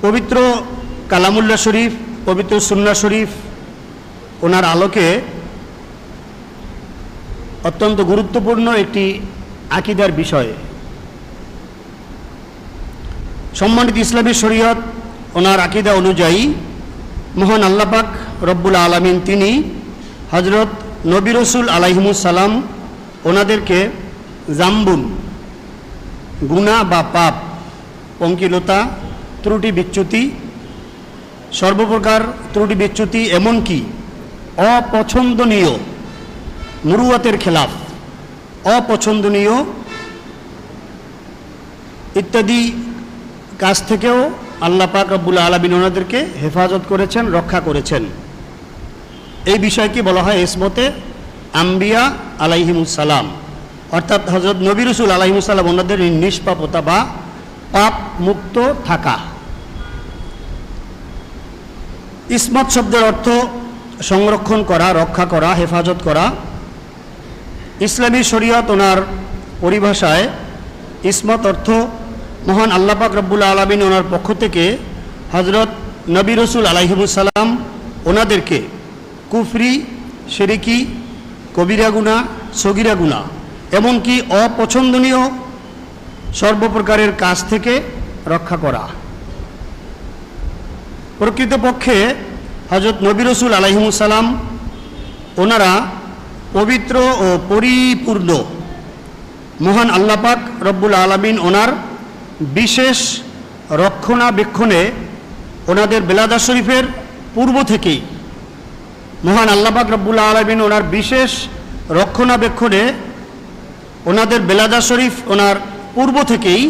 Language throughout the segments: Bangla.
পবিত্র কালামুল্লাহ শরীফ, পবিত্র সুন্নাহ শরীফ ওনার আলোকে অত্যন্ত গুরুত্বপূর্ণ একটি আকীদার বিষয়। সম্মানিত ইসলামী শরীয়ত ওনার আকীদা অনুযায়ী মহান আল্লাহ পাক রব্বুল আলামিন তিনি হযরত নবী রাসূল আলাইহিমুস সালাম ওনাদেরকে জাম্বুন, গুনাহ বা পাপ, পঙ্কিলতা, ত্রুটি বিচ্যুতি, সর্বপ্রকার ত্রুটি বিচ্যুতি, এমনকি অপছন্দনীয় মুরুয়াতের খেলাফ, অপছন্দনীয় ইত্যাদি কাজ থেকেও আল্লাহ পাক রব্বুল আলামিন ওনাদেরকে হেফাজত করেছেন, রক্ষা করেছেন। এই বিষয়কে বলা হয় ইসমতে আম্বিয়া আলাইহিমুস সালাম, অর্থাৎ হযরত নবী রাসূল আলাইহিমুস সালাম ওনাদের নিষ্পাপতা বা পাপ মুক্ত থাকা। ইসমত শব্দের অর্থ সংরক্ষণ করা, রক্ষা করা, হেফাজত করা। ইসলামী শরীয়ত ওনার পরিভাষায় ইসমত অর্থ মহান আল্লাহ পাক রব্বুল আলামিন ওনার পক্ষ থেকে হযরত নবী রাসূল আলাইহিমুস সালাম ওনাদেরকে কুফরি, শিরকি, কবিরা গুনাহ, সগীরা গুনাহ, এমনকি অপছন্দনীয় সর্বপ্রকারের কাজ থেকে রক্ষা করা। প্রকৃতপক্ষে হযরত নবী রাসূল আলাইহিমুস সালাম ওনারা পবিত্র ও পরিপূর্ণ। মহান আল্লাহ পাক রব্বুল আলামিন ওনার বিশেষ রক্ষণাবেক্ষণে ওনাদের বেলাদা শরীফের পূর্ব থেকেই, মহান আল্লাহ পাক রব্বুল আলামিন ওনার বিশেষ রক্ষণাবেক্ষণে ওনাদের বেলাদা শরীফ ওনার পূর্ব থেকেই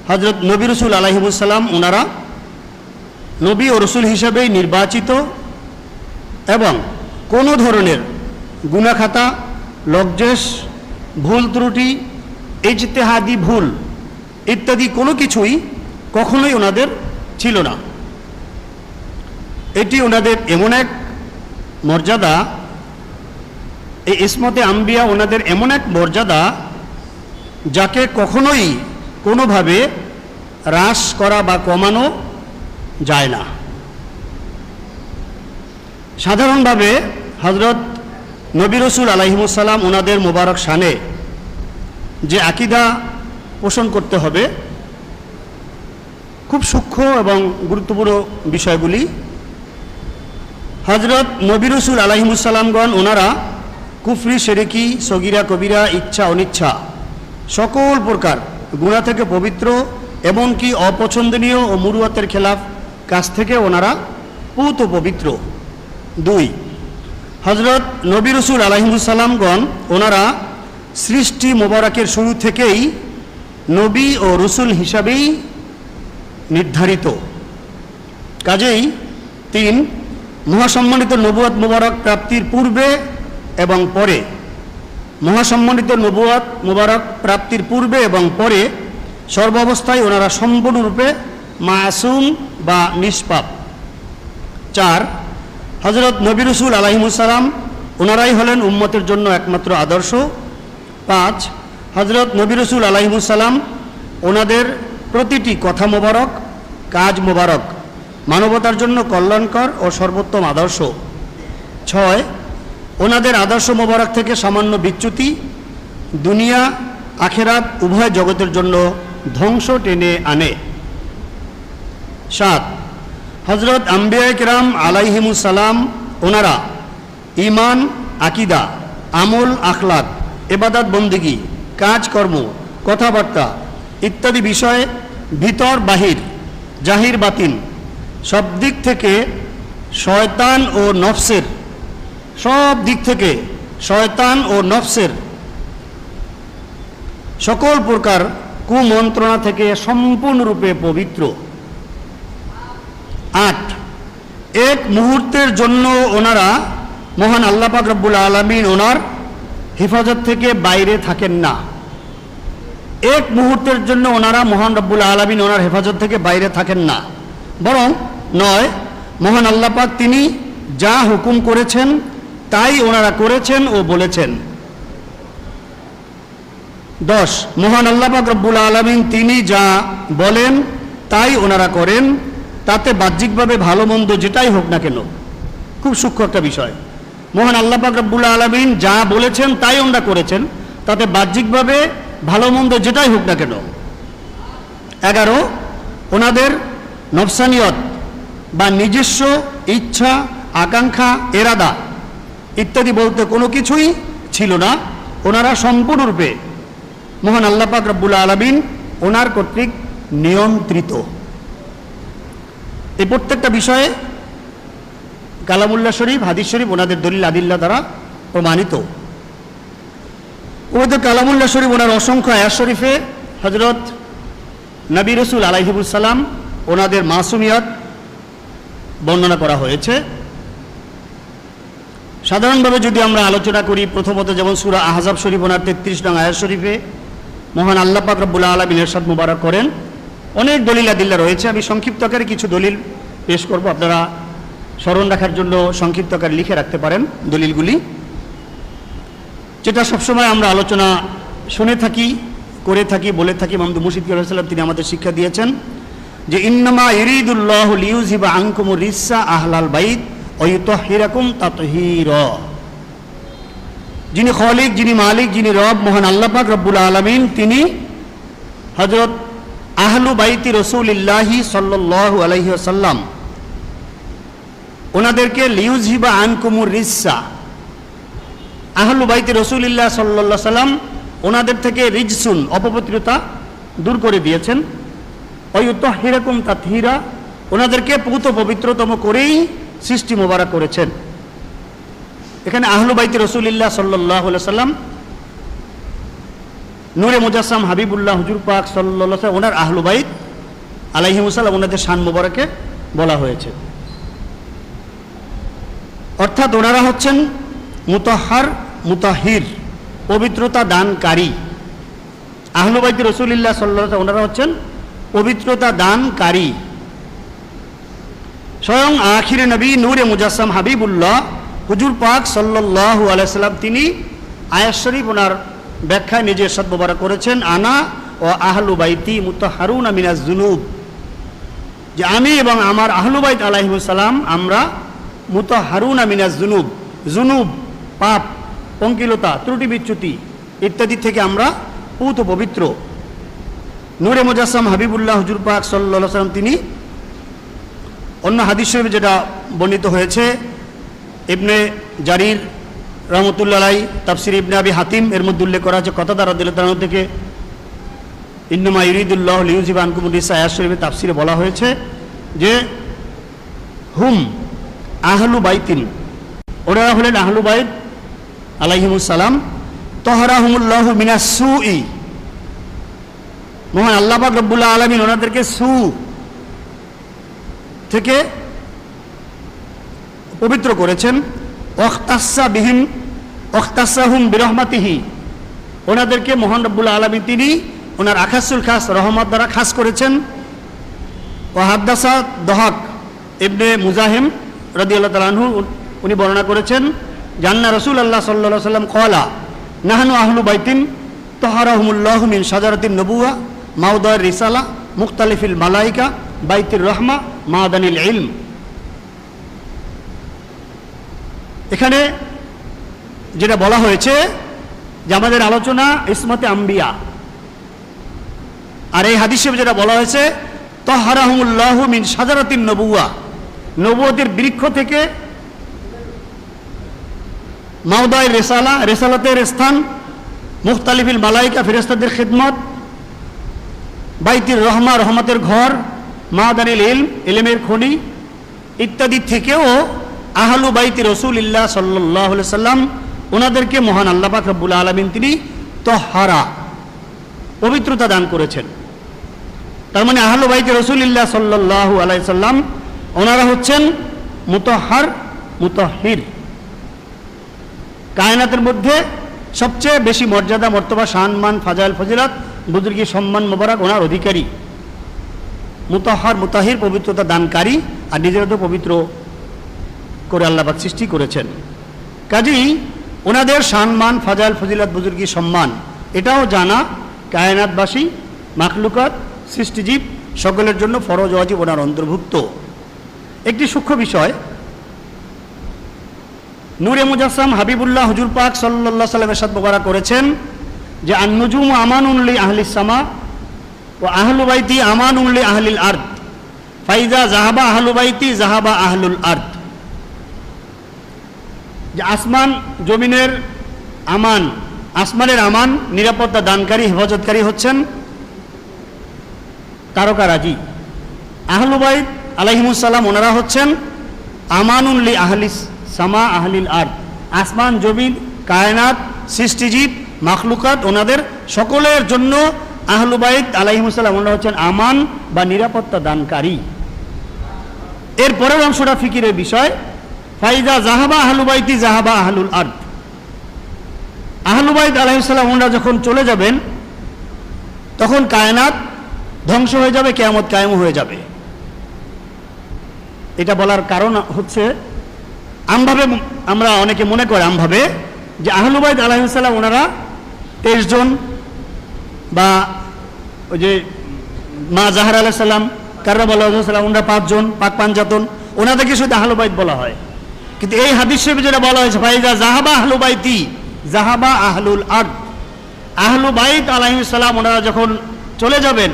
হযরত নবী রাসূল আলাইহিমুস সালাম ওনারা নবী ও রসুল হিসাবেই নির্বাচিত এবং কোনো ধরনের গুনাখাতা, লজ্জেশ, ভুল ত্রুটি, ইজতিহাদি ভুল ইত্যাদি কোনো কিছুই কখনোই ওনাদের ছিল না। এটি ওনাদের এমন এক মর্যাদা, এই ইসমতে আম্বিয়া ওনাদের এমন এক মর্যাদা যাকে কখনোই কোনোভাবে হ্রাস করা বা কমানো যায় না। সাধারণভাবে হযরত নবী রাসূল আলাইহিমুস সালাম ওনাদের মোবারক শানে যে আকীদা পোষণ করতে হবে, খুব সূক্ষ্ম এবং গুরুত্বপূর্ণ বিষয়গুলি। হযরত নবী রাসূল আলাইহিমুস সালামগণ ওনারা কুফরি, শিরকি, সগীরা, কবিরা, ইচ্ছা, অনিচ্ছা সকল প্রকার গুনাহ থেকে পবিত্র, এমনকি অপছন্দনীয় ও মুরুয়াতের খেলাফ কাজ থেকে ওনারা পুত ও পবিত্র। 2, হযরত নবী রাসূল আলাইহিমুস সালামগণ ওনারা সৃষ্টি মোবারকের শুরু থেকেই নবী ও রসুল হিসাবেই নির্ধারিত। কাজেই 3, মহাসম্মানিত নবুয়ত মোবারক প্রাপ্তির পূর্বে এবং পরে, মহাসম্মানিত নবুয়ত মোবারক প্রাপ্তির পূর্বে এবং পরে সর্বাবস্থায় ওনারা সম্পূর্ণরূপে মাসুম বা নিষ্পাপ। 4, হযরত নবী রাসূল আলাইহিমুস সালাম ওনারাই হলেন উম্মতের জন্য একমাত্র আদর্শ। 5, হযরত নবী রাসূল আলাইহিমুস সালাম ওনাদের প্রতিটি কথা মোবারক, কাজ মোবারক মানবতার জন্য কল্যাণকর ও সর্বোত্তম আদর্শ। 6, ওনাদের আদর্শ মোবারক থেকে সামান্য বিচ্যুতি দুনিয়া আখেরাত উভয় জগতের জন্য ধ্বংস টেনে আনে। 7, হযরত আম্বিয়ায়ে কেরাম আলাইহিমুস সালাম ওনারা ঈমান, আকীদা, আমল, আখলাক, ইবাদত, বন্দেগী, কাজকর্ম, কথাবার্তা ইত্যাদি বিষয়ে ভিতর বাহির, জাহির বাতিন সব দিক থেকে শয়তান ও নফসের, সব দিক থেকে শয়তান ও নফসের সকল প্রকার কুমন্ত্রণা থেকে সম্পূর্ণরূপে পবিত্র। 8, এক মুহূর্তের জন্য ওনারা মহান আল্লাহ পাক রব্বুল আলামিন ওনার হেফাজত থেকে বাইরে থাকেন না। এক মুহূর্তের জন্য ওনারা মহান রব্বুল আলামিন ওনার হেফাজত থেকে বাইরে থাকেন না, বরং নয়, মহান আল্লাহ পাক তিনি যা হুকুম করেছেন তাই ওনারা করেছেন ও বলেছেন। 10, মহান আল্লাহ পাক রব্বুল আলামিন তিনি যা বলেন তাই ওনারা করেন। তাতে বাহ্যিকভাবে ভালো মন্দ যেটাই হোক না কেন, খুব সূক্ষ্ম একটা বিষয়, মহান আল্লাহ পাক রব্বুল আলামিন যা বলেছেন তাই ওনারা করেছেন, তাতে বাহ্যিকভাবে ভালো মন্দ যেটাই হোক না কেন। 11, ওনাদের নফসানিয়ত বা নিজস্ব ইচ্ছা, আকাঙ্ক্ষা, এরাদা ইত্যাদি বলতে কোনো কিছুই ছিল না। ওনারা সম্পূর্ণরূপে মহান আল্লাহ পাক রব্বুল আলামিন ওনার কর্তৃক নিয়ন্ত্রিত। এই প্রত্যেকটা বিষয়ে কালামুল্লাহ শরীফ, হাদিস শরীফ ওনাদের দলিল আদিল্লা দ্বারা প্রমাণিত। ওদের কালামুল্লাহ শরীফ ওনার অসংখ্য আয়াত শরীফে হযরত নবী রাসূল আলাইহিস সালাম ওনাদের মাসুমিয়ত বর্ণনা করা হয়েছে। সাধারণভাবে যদি আমরা আলোচনা করি, প্রথমত যেমন সূরা আহজাব শরীফ ওনার 33 নং আয়াত শরীফে মহান আল্লাহ পাক রব্বুল আলামিন ইরশাদ মুবারক করেন। অনেক দলিল আদিল্লা রয়েছে, আমি সংক্ষিপ্ত আকারে কিছু দলিল পেশ করব, আপনারা স্মরণ রাখার জন্য সংক্ষিপ্ত আকারে লিখে রাখতে পারেন দলিলগুলি, যেটা সবসময় আমরা আলোচনা শুনে থাকি, করে থাকি, বলে থাকি। ইমাম মুর্শিদ কেবলা সাল্লাম তিনি আমাদের শিক্ষা দিয়েছেন যে ইন্নামা ইরিদুল্লাহু লিইউযহিবা আনকুমুর রিসা আহলাল বাইত ওয়া ইউতাহহিরাকুম তাতহীরা। যিনি খালিক, যিনি মালিক, যিনি রব মহান আল্লাহ পাক রব্বুল আলামিন, তিনি হযরত আহলু বাইতি রাসূলিল্লাহি সাল্লাল্লাহু আলাইহি ওয়াসাল্লাম ওনাদেরকে লিইউযহিবা আনকুমুর রিসা, আহলু বাইতি রাসূলিল্লাহ সাল্লাল্লাহু আলাইহি ওয়াসাল্লাম ওনাদের থেকে রিজসুন অপবিত্রতা দূর করে দিয়েছেন, ওয়া ইউতাহহিরাকুম তাতহীরা, ওনাদেরকে পুত পবিত্রতম করেই সৃষ্টি মোবারক করেছেন। এখানে আহলু বাইতি রাসূলিল্লাহ সাল্লাল্লাহু আলাইহি ওয়াসাল্লাম, নূরে মুজাসসাম হাবিবুল্লাহ হুজুর পাক সাল্লাল্লাহু আলাইহি ওয়াসাল্লাম ওনার আহলু বাইত আলাইহিমুস সালাম ওনাদের শান মোবারকে বলা হয়েছে। অর্থাৎ ওনারা হচ্ছেন মুতাহহার, মুতাহির, পবিত্রতা দানকারী। আহলু বাইতি রাসূলিল্লাহ সাল্লাল্লাহু আলাইহি ওয়াসাল্লাম ওনারা হচ্ছেন পবিত্রতা দানকারী। স্বয়ং আখিরে নবী নূরে মুজাসসাম হাবিবুল্লাহ হুজুর পাক সাল্লাল্লাহু আলাইহি ওয়াসাল্লাম তিনি আয়াত শরীফ ওনার ব্যাখ্যায় নিজে ইরশাদ মুবারক করেছেন, আনা ও আহলু বাইতি মুতাহহারুনা মিনাজ যুনুব, যে আমি এবং আমার আহলু বাইত আলাইহিমুস সালাম আমরা মুতাহহারুনা মিনাজ যুনুব, যুনুব পাপ, পঙ্কিলতা, ত্রুটি বিচ্যুতি ইত্যাদি থেকে আমরা পূত পবিত্র। নূরে মুজাসসাম হাবিবুল্লাহ হুজুর পাক সাল্লাল্লাহু আলাইহি ওয়াসাল্লাম তিনি অন্য হাদিস শরীফে যেটা বর্ণিত হয়েছে, ইবনে জারির রহমতুল্লাহ আলাইহি তাফসির ইবনে আবি হাতিম এর মধ্যে উল্লেখ করা আছে কতাদা রাদিয়াল্লাহু তাআলা থেকে ইন্নামা ইউরিদুল্লাহু লিইউযহিবা আনকুমুর রিসা আয়াত শরীফে তাফসিরে বলা হয়েছে যে হুম আহলু বাইতিন, ওনারা হলেন আহলু বাইত আলাইহিমুস সালাম, তাহরাহুমুল্লাহু মিনাস সুই, মহান আল্লাহ পাক রব্বুল আলামিন ওনাদেরকে সু থেকে পবিত্র করেছেন। ওয়াখতাসাহুম বিরহমাতিহি, ওনাদেরকে মহান রব্বুল আলামিন তিনি ওনার আখাসুল খাস রহমত দ্বারা খাস করেছেন। ওয়া হাদ্দাসা দহাক ইবনে মুজাহিম রাদিয়াল্লাহু তাআলা আনহু উনি বর্ণনা করেছেন, জান্না রাসূলুল্লাহ সাল্লাল্লাহু আলাইহি ওয়াসাল্লাম ক্বালা নাহনু আহলু বাইতিন তাহারাহুমুল্লাহু মিন শাজারাতিন নবুওয়া মাউদার রিসালা মুখতালিফিল মালাইকা বাইতির রহমা মাদানিল ইলম। এখানে যেটা বলা হয়েছে যে আমাদের আলোচনা ইসমতে আম্বিয়া, আর এই হাদিসে যেটা বলা হয়েছে তাহারাহুমুল্লাহু মিন শাজারাতিন নবুওয়া, নবুয়তের বৃক্ষ থেকে, মাউদায় রেসালা, রেসালাতের স্থান, মুখতালিফিল মালাইকা ফেরেশতাদের খিদমত, বাইতির রহমা রহমতের ঘর, মাদানিল ইলম ইলমের খনি ইত্যাদি থেকেও আহলু বাইতি রাসূলিল্লাহ সাল্লাল্লাহু আলাইহি সাল্লাম ওনাদেরকে মহান আল্লাহ পাক রব্বুল আলামিন তিনি তাহহারা, পবিত্রতা দান করেছেন। তার মানে আহলু বাইতি রাসূলিল্লাহ সাল্লাল্লাহু আলাইহি সাল্লাম ওনারা হচ্ছেন মুতাহহার, মুতাহহির। কায়নাতের মধ্যে সবচেয়ে বেশি মর্যাদা, মর্তবা, সম্মান, ফাজাইল, ফজিলত, বুজুর্গি, সম্মান মোবারক ওনার অধিকারী। মুতাহহার, মুতাহির, পবিত্রতা দানকারী, আর নিজেরা তো পবিত্র করে আল্লাহ পাক সৃষ্টি করেছেন। কাজেই ওনাদের সম্মান, ফাজাইল, ফজিলত, বুজুর্গি, সম্মান এটাও জানা কায়নাতবাসী, মাখলুকাত, সৃষ্টিজীব সকলের জন্য ফরজ ওয়াজিব ওনার অন্তর্ভুক্ত। একটি সূক্ষ্ম বিষয়, নূরে মুজাসসাম হাবিবুল্লাহ হুজুর পাক সাল্লাল্লাহু আলাইহি ওয়াসাল্লাম ইরশাদ মুবারক করেছেন যে আন-নুজুম আমানুন লি আহলিস সামা ওয়া আহলু বাইতি আমানুন লি আহলিল আরদ ফাইজা যাহাবা আহলু বাইতি যাহাবা আহলুল আরদ। যে আসমান জমিনের আমান, আসমানের আমান নিরাপত্তা দানকারী হেফাজতকারী হচ্ছেন তারকারাজি। আহলু বাইত আলাইহিমুস সালাম ওনারা হচ্ছেন আমানুন লি আহলিস সামা আহলিল আরদ, আসমান জমিন কায়নাত সৃষ্টিজীব মাখলুকাত ওনাদের সকলের জন্য আহলু বাইত আলাইহিমুস সালাম ওনারা হচ্ছেন আমান বা নিরাপত্তা দানকারী। এর পরের অংশটা ফিকিরের বিষয়, ফাইজা জাহাবা আহলু বাইতি জাহাবা আহলুল আরদ। আহলু বাইত আলাইহিস সালাম ওনারা যখন চলে যাবেন তখন কায়নাত ধ্বংস হয়ে যাবে, কিয়ামত কায়েম হয়ে যাবে। এটা বলার কারণ হচ্ছে আমভাবে আমরা অনেকে মনে করে আমভাবে যে আহলু বাইত আলাইহিস সালাম ওনারা 23 জন বা ওই যে মা জাহরা আলাইহিস সালাম কাররামাল্লাহু ওয়াজহাহু সালাম ওনারা 5 জন পাক পাঞ্জাতন, ওনাদেরকে শুধু আহলু বাইত বলা হয়। কিন্তু এই হাদিস শরীফে যেটা বলা হয়েছে ফাইজা জাহাবা আহলু বাইতি জাহাবা আহলুল আরদ, আহলু বাইত আলাইহিস সালাম ওনারা যখন চলে যাবেন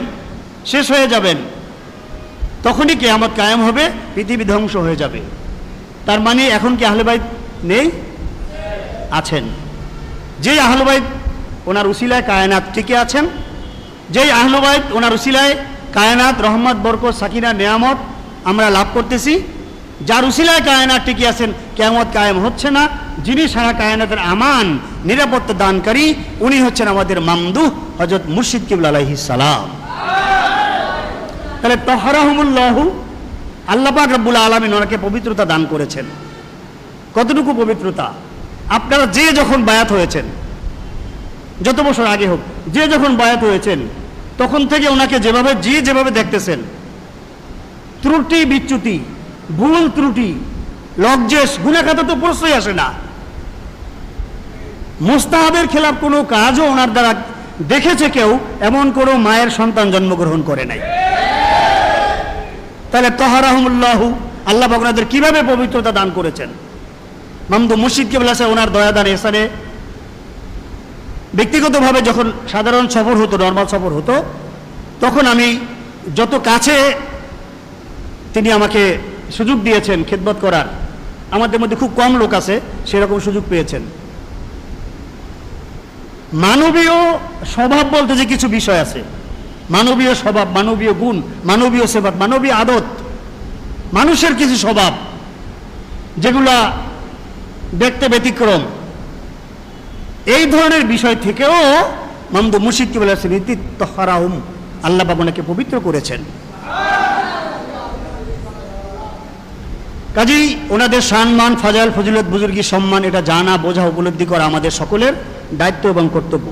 শেষ হয়ে যাবেন তখনই কিয়ামত কায়েম হবে, পৃথিবী ধ্বংস হয়ে যাবে। তার মানে এখন কি আহলে বাইত নেই? আছেন। যেই আহলে বাইত ওনার উসিলায় কায়নাত টিকে আছেন, যেই আহলে বাইত ওনার উসিলায় কায়নাত রহমত বরকত সাকিনা নিয়ামত আমরা লাভ করতেছি, যার উসিলায় কায়নাত টিকে আছেন কিয়ামত কায়েম হচ্ছে না, যিনি সারা কায়নাতের আমান নিরাপত্তা দানকারী উনি হচ্ছেন আমাদের মামদুহ হযরত মুর্শিদ কিবলা আলাইহিস সালাম। তাহলে তহরাহুমুল্লাহু আল্লাহ পাক রব্বুল আলামিন ওনাকে পবিত্রতা দান করেছেন। কতটুকু পবিত্রতা? আপনারা যে যখন বায়াত হয়েছেন, যত বছর আগে হোক, যে যখন বায়াত হয়েছেন তখন থেকে ওনাকে যেভাবে দেখতেছেন, ত্রুটি বিচ্যুতি ভুল ত্রুটি লজ্জেস গুনাহগার তো প্রশ্নই আসে না। মুস্তাহাবের খেলাফ কোনো কাজও ওনার দ্বারা দেখেছে কেউ, এমন কোনো মায়ের সন্তান জন্মগ্রহণ করে নাই। তাহলে তহরাহুমুল্লাহু আল্লাহ পাক ওনাদের কিভাবে পবিত্রতা দান করেছেন? মামদু মুর্শিদ কিবলা সাহেব ওনার দয়াদান এহসানে ব্যক্তিগতভাবে যখন সাধারণ সফর হতো, নর্মাল সফর হতো, তখন আমি যত কাছে তিনি আমাকে সুযোগ দিয়েছেন খেদমত করার, আমাদের মধ্যে খুব কম লোক আছে সেরকম সুযোগ পেয়েছেন। মানবীয় স্বভাব বলতে যে কিছু বিষয় আছে, মানবীয় স্বভাব, মানবীয় গুণ, মানবীয় সেবা, মানবীয় আদত, মানুষের কিছু স্বভাব যেগুলা দেখতে ব্যতিক্রম, এই ধরনের বিষয় থেকেও মামদু মুর্শিদ কিবলা তহরাহুম আল্লাহ পাক ওনাকে পবিত্র করেছেন। কাজেই ওনাদের সম্মান ফাজাইল ফজিলত বুজুর্গি সম্মান এটা জানা বোঝা উপলব্ধি করা আমাদের সকলের দায়িত্ব এবং কর্তব্য।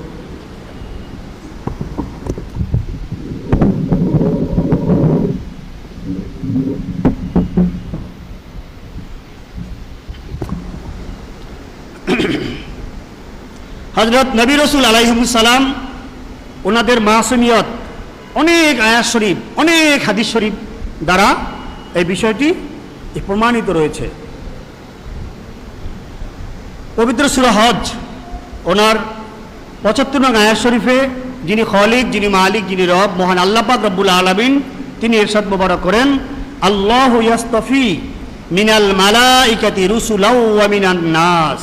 হযরত নবী রাসূল আলাইহিস সালাম ওনাদের মাসুমিয়ত অনেক আয়াত শরীফ অনেক হাদিস শরীফ দ্বারা এই বিষয়টি প্রমাণিত রয়েছে। পবিত্র সূরা হজ ওনার 75 নং আয়াত শরীফে যিনি খালিক, যিনি মালিক, যিনি রব মহান আল্লাহ পাক রব্বুল আলামিন তিনি ইরশাদ মুবারক করেন, আল্লাহু ইয়াসতাফি মিনাল মালাইকাতি রুসুলাও ওয়া মিনান নাস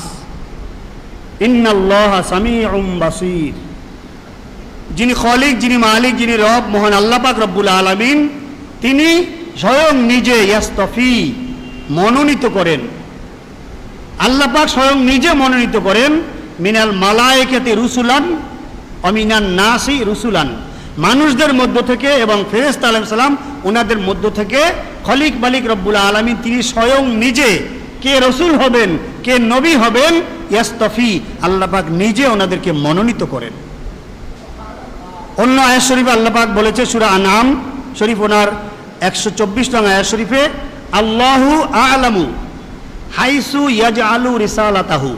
ইন্নাল্লাহা সামিউম বাসীর। যিনি খালিক, যিনি মালিক, যিনি রব মহান আল্লাহ পাক রব্বুল আলামিন তিনি স্বয়ং নিজে ইয়াসতাফি মনোনীত করেন, আল্লাহ পাক স্বয়ং নিজে মনোনীত করেন মিনাল মালাইকাতি রুসুলান ওয়া মিনান নাসি রুসুলান, মানুষদের মধ্য থেকে এবং ফেরেশতা আলাইহিস সালাম ওনাদের মধ্য থেকে খালিক মালিক রব্বুল আলামিন তিনি স্বয়ং নিজে কে রসুল হবেন কে নবী হবেন ইয়াসতাফি আল্লাহ পাক নিজে ওনাদেরকে মনোনীত করেন। অন্য আয়াত শরীফে আল্লাহ পাক বলেছে সূরা আনআম শরীফ ওনার 124 নং আয়াত শরীফে, আল্লাহু আ'লামু হাইসু ইয়াজআলু রিসালাতাহু,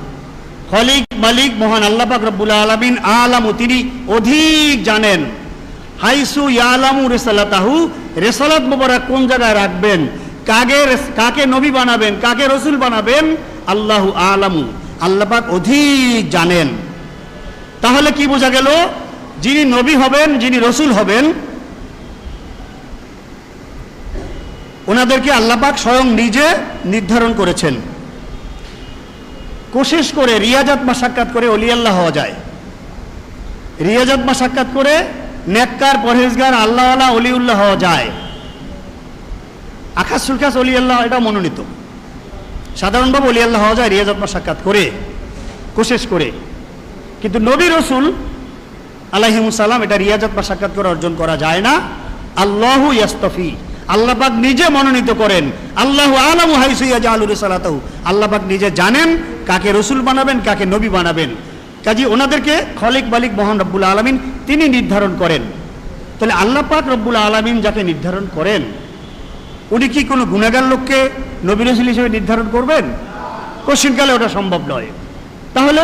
খালিক মালিক মহান আল্লাহ পাক রব্বুল আলামিন আ'লামু তিনি অধিক জানেন হাইসু ইয়ালামু রিসালাতাহু, রিসালাত মুবারক কোন জায়গায় রাখবেন, কাকে নবী বানাবেন, কাকে রসুল বানাবেন, আল্লাহু আলামু, আল্লাহ পাক অধিক জানেন। তাহলে কি বোঝা গেল? যিনি নবী হবেন, যিনি রসুল হবেন, ওনাদেরকে আল্লাহ পাক স্বয়ং নিজে নির্ধারণ করেছেন। কোশিশ করে রিয়াজাত বা সাক্ষাৎ করে অলি আল্লাহ হওয়া যায়, রিয়াজাত বা সাক্ষাৎ করে নেককার পরহেজগার আল্লাহওয়ালা অলিউল্লাহ হওয়া যায়। আকাশ সুলকাস অলি আল্লাহ এটা মনোনীত, সাধারণভাবে অলি আল্লাহ হওয়া যায় রিয়াজাত বা সাক্ষাৎ করে, কোশিশ করে। কিন্তু নবী রসুল আলাইহিমুস সালাম এটা রিয়াজাত বা সাক্ষাৎ করে অর্জন করা যায় না। আল্লাহু ইয়াস্তাফি, আল্লাহ পাক নিজে মনোনীত করেন। আল্লাহু আলামু হাইসু ইয়াজআলু রিসালাতাহু, আল্লাহ পাক নিজে জানেন কাকে রসুল বানাবেন, কাকে নবী বানাবেন। কাজী ওনাদেরকে খলিক মালিক মহান রব্বুল আলামিন তিনি নির্ধারণ করেন। তাহলে আল্লাহ পাক রব্বুল আলামিন যাকে নির্ধারণ করেন, উনি কি কোনো গুনাহগার লোককে নবী রসুল হিসেবে নির্ধারণ করবেন? কোশ্চিনকালে ওটা সম্ভব নয়। তাহলে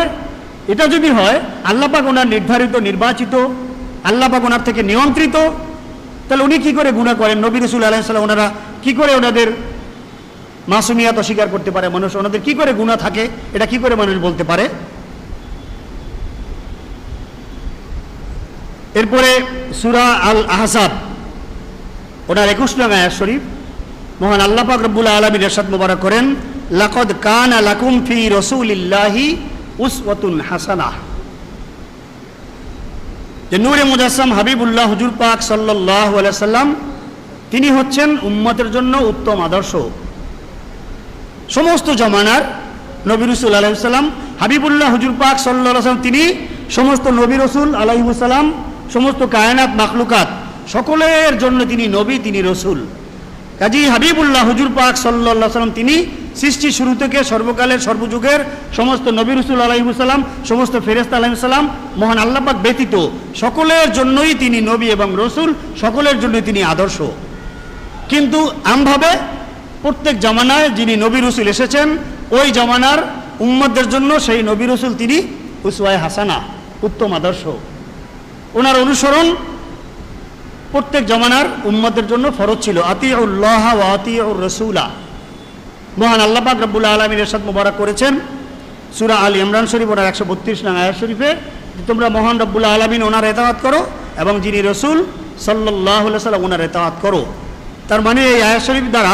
এটা যদি হয় আল্লাহ পাক ওনার নির্ধারিত, নির্বাচিত, আল্লাহ পাক ওনার থেকে নিয়ন্ত্রিত, তাহলে উনি কি করে গুনাহ করেন? নবী রসুল আলাইহিস সালাম ওনারা কি করে ওনাদের মাসুমিয়াত অস্বীকার করতে পারে মানুষ? ওনাদের কি করে গুনাহ থাকে এটা কি করে মানুষ বলতে পারে? এরপরে সূরা আল আহজাব ওনার 21 নং আয়াত শরীফ, মহান আল্লাহ পাক রব্বুল আলামিন ইরশাদ মোবারক করেন, লাকাদ কানা লাকুম ফি রাসূলিল্লাহি উসওয়াতুন হাসানাহ। যে নূরে মুজাসসাম হাবিবুল্লাহ হুজুর পাক সাল্লাল্লাহু আলাইহি সাল্লাম তিনি হচ্ছেন উম্মতের জন্য উত্তম আদর্শ। সমস্ত জামানার নবী রাসূল আলাইহিস সালাম হাবিবুল্লাহ হুজুর পাক সাল্লাল্লাহু আলাইহি সাল্লাম তিনি সমস্ত নবী রাসূল আলাইহিস সালাম, সমস্ত কায়নাত মাখলুকাত সকলের জন্য তিনি নবী, তিনি রসুল। কাজী হাবিবুল্লাহ হুজুর পাক সাল্লাল্লাহু আলাইহি সাল্লাম তিনি সৃষ্টি শুরু থেকে সর্বকালের সর্বযুগের সমস্ত নবী রাসূল আলাইহিস সালাম, সমস্ত ফেরেশতা আলাইহিস সালাম, মহান আল্লাহ পাক ব্যতীত সকলের জন্যই তিনি নবী এবং রসুল, সকলের জন্যই তিনি আদর্শ। কিন্তু আমভাবে প্রত্যেক জামানায় যিনি নবী রসুল এসেছেন ওই জামানার উম্মতদের জন্য সেই নবী রসুল তিনি উসওয়ায়ে হাসানা, উত্তম আদর্শ। ওনার অনুসরণ প্রত্যেক জামানার উম্মতের জন্য ফরজ ছিল। আতিউল্লাহ ওয়া আতিউর রাসূলা, মহান আল্লাহ পাক রব্বুল আলামিন ইরশাদ মোবারক করেছেন সূরা আল ইমরান শরীফ ওনার 132 নং আয়াত শরীফে, তোমরা মহান রব্বুল আলামিন ওনার ইতাআত করো এবং যিনি রসুল সাল্লাল্লাহু আলাইহি সাল্লাম ওনার ইতাআত করো। তার মানে এই আয়াত শরীফ দ্বারা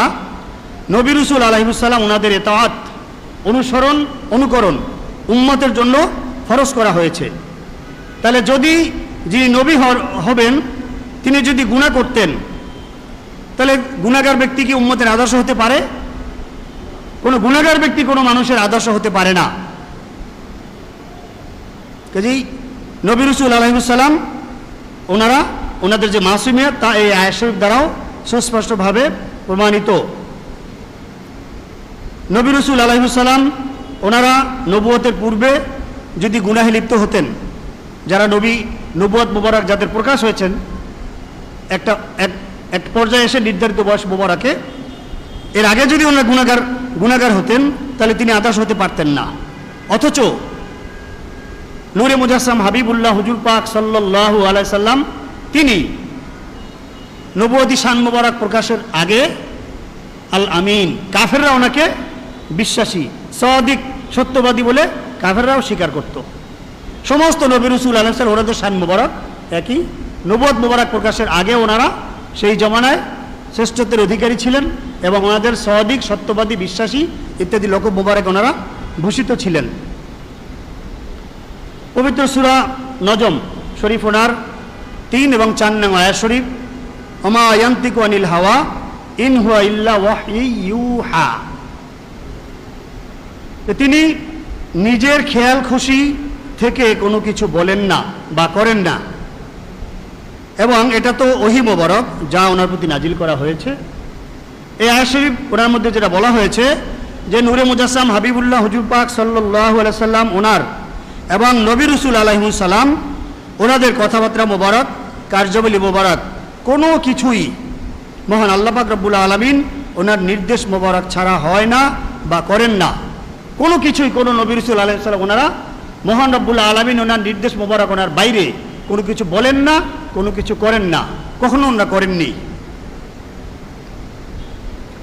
নবী রাসূল আলাইহিস সালাম ওনাদের ইতাআত, অনুসরণ, অনুকরণ উম্মতের জন্য ফরজ করা হয়েছে। তাহলে যদি যিনি নবী হবেন তিনি যদি গুনাহ করতেন, তাহলে গুনাহগার ব্যক্তি কি উম্মতের আদর্শ হতে পারে? কোনো গুনাহগার ব্যক্তি কোনো মানুষের আদর্শ হতে পারে না। কাজেই নবী রাসূল আলাইহিস সালাম ওনারা ওনাদের যে মাসুমিয়ত তা এই আয়াত শরীফ দ্বারাও সুস্পষ্টভাবে প্রমাণিত। নবী রাসূল আলাইহিস সালাম ওনারা নবুয়তের পূর্বে যদি গুনাহে লিপ্ত হতেন, যারা নবুয়ত মুবারক যাদের প্রকাশ হয়েছেন এক পর্যায়ে এসে নির্ধারিত বয়স মুবারকে, এর আগে যদি ওনারা গুনাহগার হতেন তাহলে তিনি আদর্শ হতে পারতেন না। অথচ নূরে মুজাসসাম হাবিবুল্লাহ হুজুর পাক সাল্লাল্লাহু আলাইহি সাল্লাম তিনি নবুয়তি শান মুবারক প্রকাশের আগে আল আমিন, কাফেররা ওনাকে বিশ্বাসী, সাদিক, সত্যবাদী বলে কাফেররাও স্বীকার করত। সমস্ত নবী রাসূল আলাইহিস সালাম ওনাদের শান মুবারক একই। নবুয়ত মুবারক প্রকাশের আগে ওনারা সেই জমানায় শ্রেষ্ঠত্বের অধিকারী ছিলেন এবং ওনাদের সাদিক, সত্যবাদী, বিশ্বাসী ইত্যাদি লকব মুবারক ওনারা ভূষিত ছিলেন। পবিত্র সূরা নজম শরীফ ওনার 3 এবং 4 নং আয়াত শরীফ, ওমা ইয়ানতিকু আনিল হাওয়া ইন হুয়া ইল্লা ওয়াহয়ু ইউহা, তিনি নিজের খেয়াল খুশি থেকে কোনো কিছু বলেন না বা করেন না, এবং এটা তো ওহী মোবারক যা ওনার প্রতি নাজিল করা হয়েছে। এই আয়াত শরীফ ওনার মধ্যে যেটা বলা হয়েছে যে নূরে মুজাসসাম হাবিবুল্লাহ হুজুর পাক সাল্লাল্লাহু আলাইহি সাল্লাম ওনার এবং নবী রাসূল আলাইহিস সালাম ওনাদের কথাবার্তা মোবারক, কার্যাবলী মোবারক কোনো কিছুই মহান আল্লাহ পাক রব্বুল আলামিন ওনার নির্দেশ মোবারক ছাড়া হয় না বা করেন না। কোনো কিছুই কোনো নবী রাসূল আলাইহিস সালাম ওনারা মহান রব্বুল আলামিন ওনার নির্দেশ মোবারক ওনার বাইরে কোনো কিছু বলেন না, কোনো কিছু করেন না, কখনো ওনারা করেননি।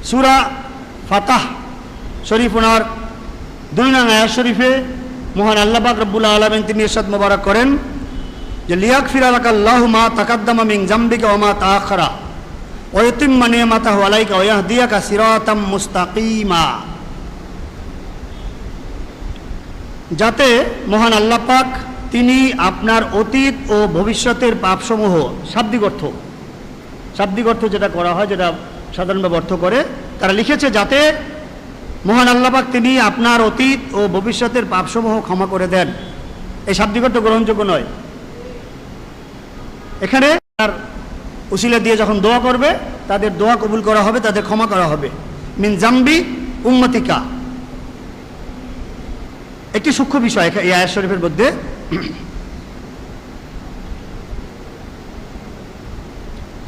সূরা ফাতাহ শরীফ ওনার 2 নং আয়াত শরীফে মহান আল্লাহ পাক রব্বুল আলামিন তিনি ইরশাদ মোবারক করেন যে লিয়াগফিরা লাকাল্লাহু মা তাকাদ্দামা মিন যামবিকা ওয়া মা তাআখারা ওয়া ইউতিম্মা নি'মাতাহু আলাইকা ওয়া ইয়াহদিয়াকা সিরাতাম মুস্তাকিমা। যাতে মহান আল্লাহ পাক তিনি আপনার অতীত ও ভবিষ্যতের পাপসমূহ, শাব্দিক অর্থ যেটা করা হয়, যেটা সাধারণভাবে অর্থ করে, তারা লিখেছে যাতে মহান আল্লাহ পাক তিনি আপনার অতীত ও ভবিষ্যতের পাপসমূহ ক্ষমা করে দেন। এই শাব্দিক অর্থ গ্রহণযোগ্য নয়। এখানে তার উসিলা দিয়ে যখন দোয়া করবে তাদের দোয়া কবুল করা হবে, তাদের ক্ষমা করা হবে। মিন জামবি উম্মতিকা একটি সূক্ষ্ম বিষয় এই আয়াত শরীফের মধ্যে।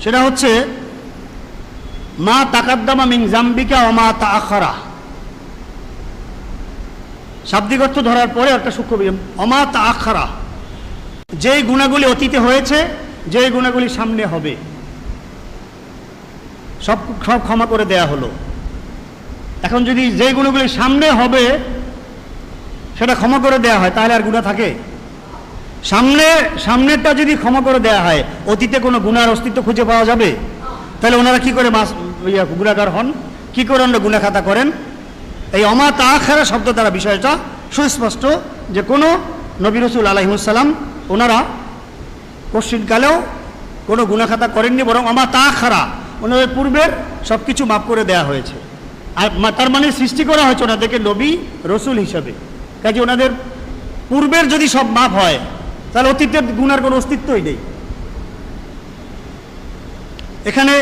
সেটা হচ্ছে মা তাকাদ্দামা মিন জামবিকা ওয়া মা তাআখারা। শাব্দিক অর্থ ধরার পরে একটা সূক্ষ্ম বিষয় ওমা তাআখারা, যেই গুণাগুলি অতীতে হয়েছে, যেই গুণাগুলি সামনে হবে, সব ক্ষমা করে দেয়া হলো। এখন যদি যেই গুণাগুলি সামনে হবে সেটা ক্ষমা করে দেয়া হয় তাহলে আর গুনাহ থাকে? সামনেরটা যদি ক্ষমা করে দেয়া হয়, অতীতে কোনো গুনার অস্তিত্ব খুঁজে পাওয়া যাবে? তাহলে ওনারা কি করে গুনাহগার হন, কি করে ওনারা গুনাহ খাতা করেন? এই ওমা তাআখারা শব্দ দ্বারা বিষয়টা সুস্পষ্ট যে কোনো নবী রাসূল আলাইহিস সালাম ওনারা কোশ্চিনকালেও কোনো গুনাহ খাতা করেননি, বরং ওমা তাআখারা ওনাদের পূর্বের সব কিছু মাফ করে দেয়া হয়েছে। আর তার মানে সৃষ্টি করা হয়েছে ওনাদেরকে নবী রসুল হিসাবে। কাজে ওনাদের পূর্বের যদি সব মাফ হয় তাহলে অতীতের গুনার কোনো অস্তিত্বই নেই। এখানে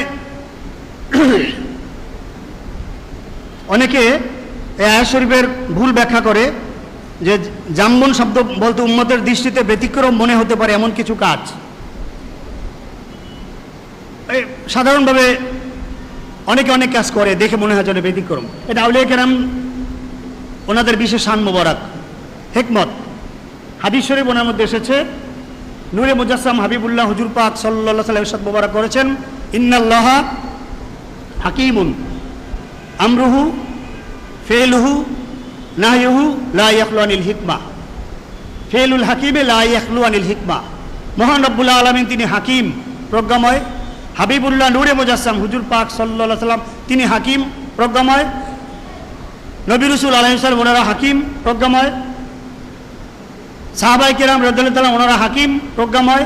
অনেকে এই আয়াত শরীফের ভুল ব্যাখ্যা করে যে জাম্বন শব্দ বলতে উম্মতের দৃষ্টিতে ব্যতিক্রম মনে হতে পারে এমন কিছু কাজ। সাধারণভাবে অনেকে অনেক কাজ করে, দেখে মনে হয় যেন ব্যতিক্রম। এটা আউলিয়া কেরাম ওনাদের বিশেষ শান মোবারক, হিকমত। হাদিস শরীফ ওনার মধ্যে এসেছে, নূরে মুজাসসাম হাবিবুল্লাহ হুজুর পাক সাল্লাল্লাহু আলাইহি ওয়াসাল্লাম ইরশাদ মোবারক করেছেন, ইন্নাল্লাহা হাকীমুন আমরুহু ফেলুহু নাহয়ুহু লা ইয়াখলু আনিল হিকমা। ফেলুল হাকিমে লা ইয়াখলু আনিল হিকমা। মহান রব্বুল আলামিন তিনি হাকিম, প্রজ্ঞাময়। হাবিবুল্লাহ নূরে মুজাসসাম হুজুর পাক সাল্লাল্লাহু আলাইহি ওয়াসাল্লাম তিনি হাকিম, প্রজ্ঞাময়। নবী রাসূল আলাইহিস সালাম ওনারা হাকিম, প্রজ্ঞাময়। সাহাবায়ে কেরাম রাদিয়াল্লাহু তাআলা ওনারা হাকিম, প্রজ্ঞাময়।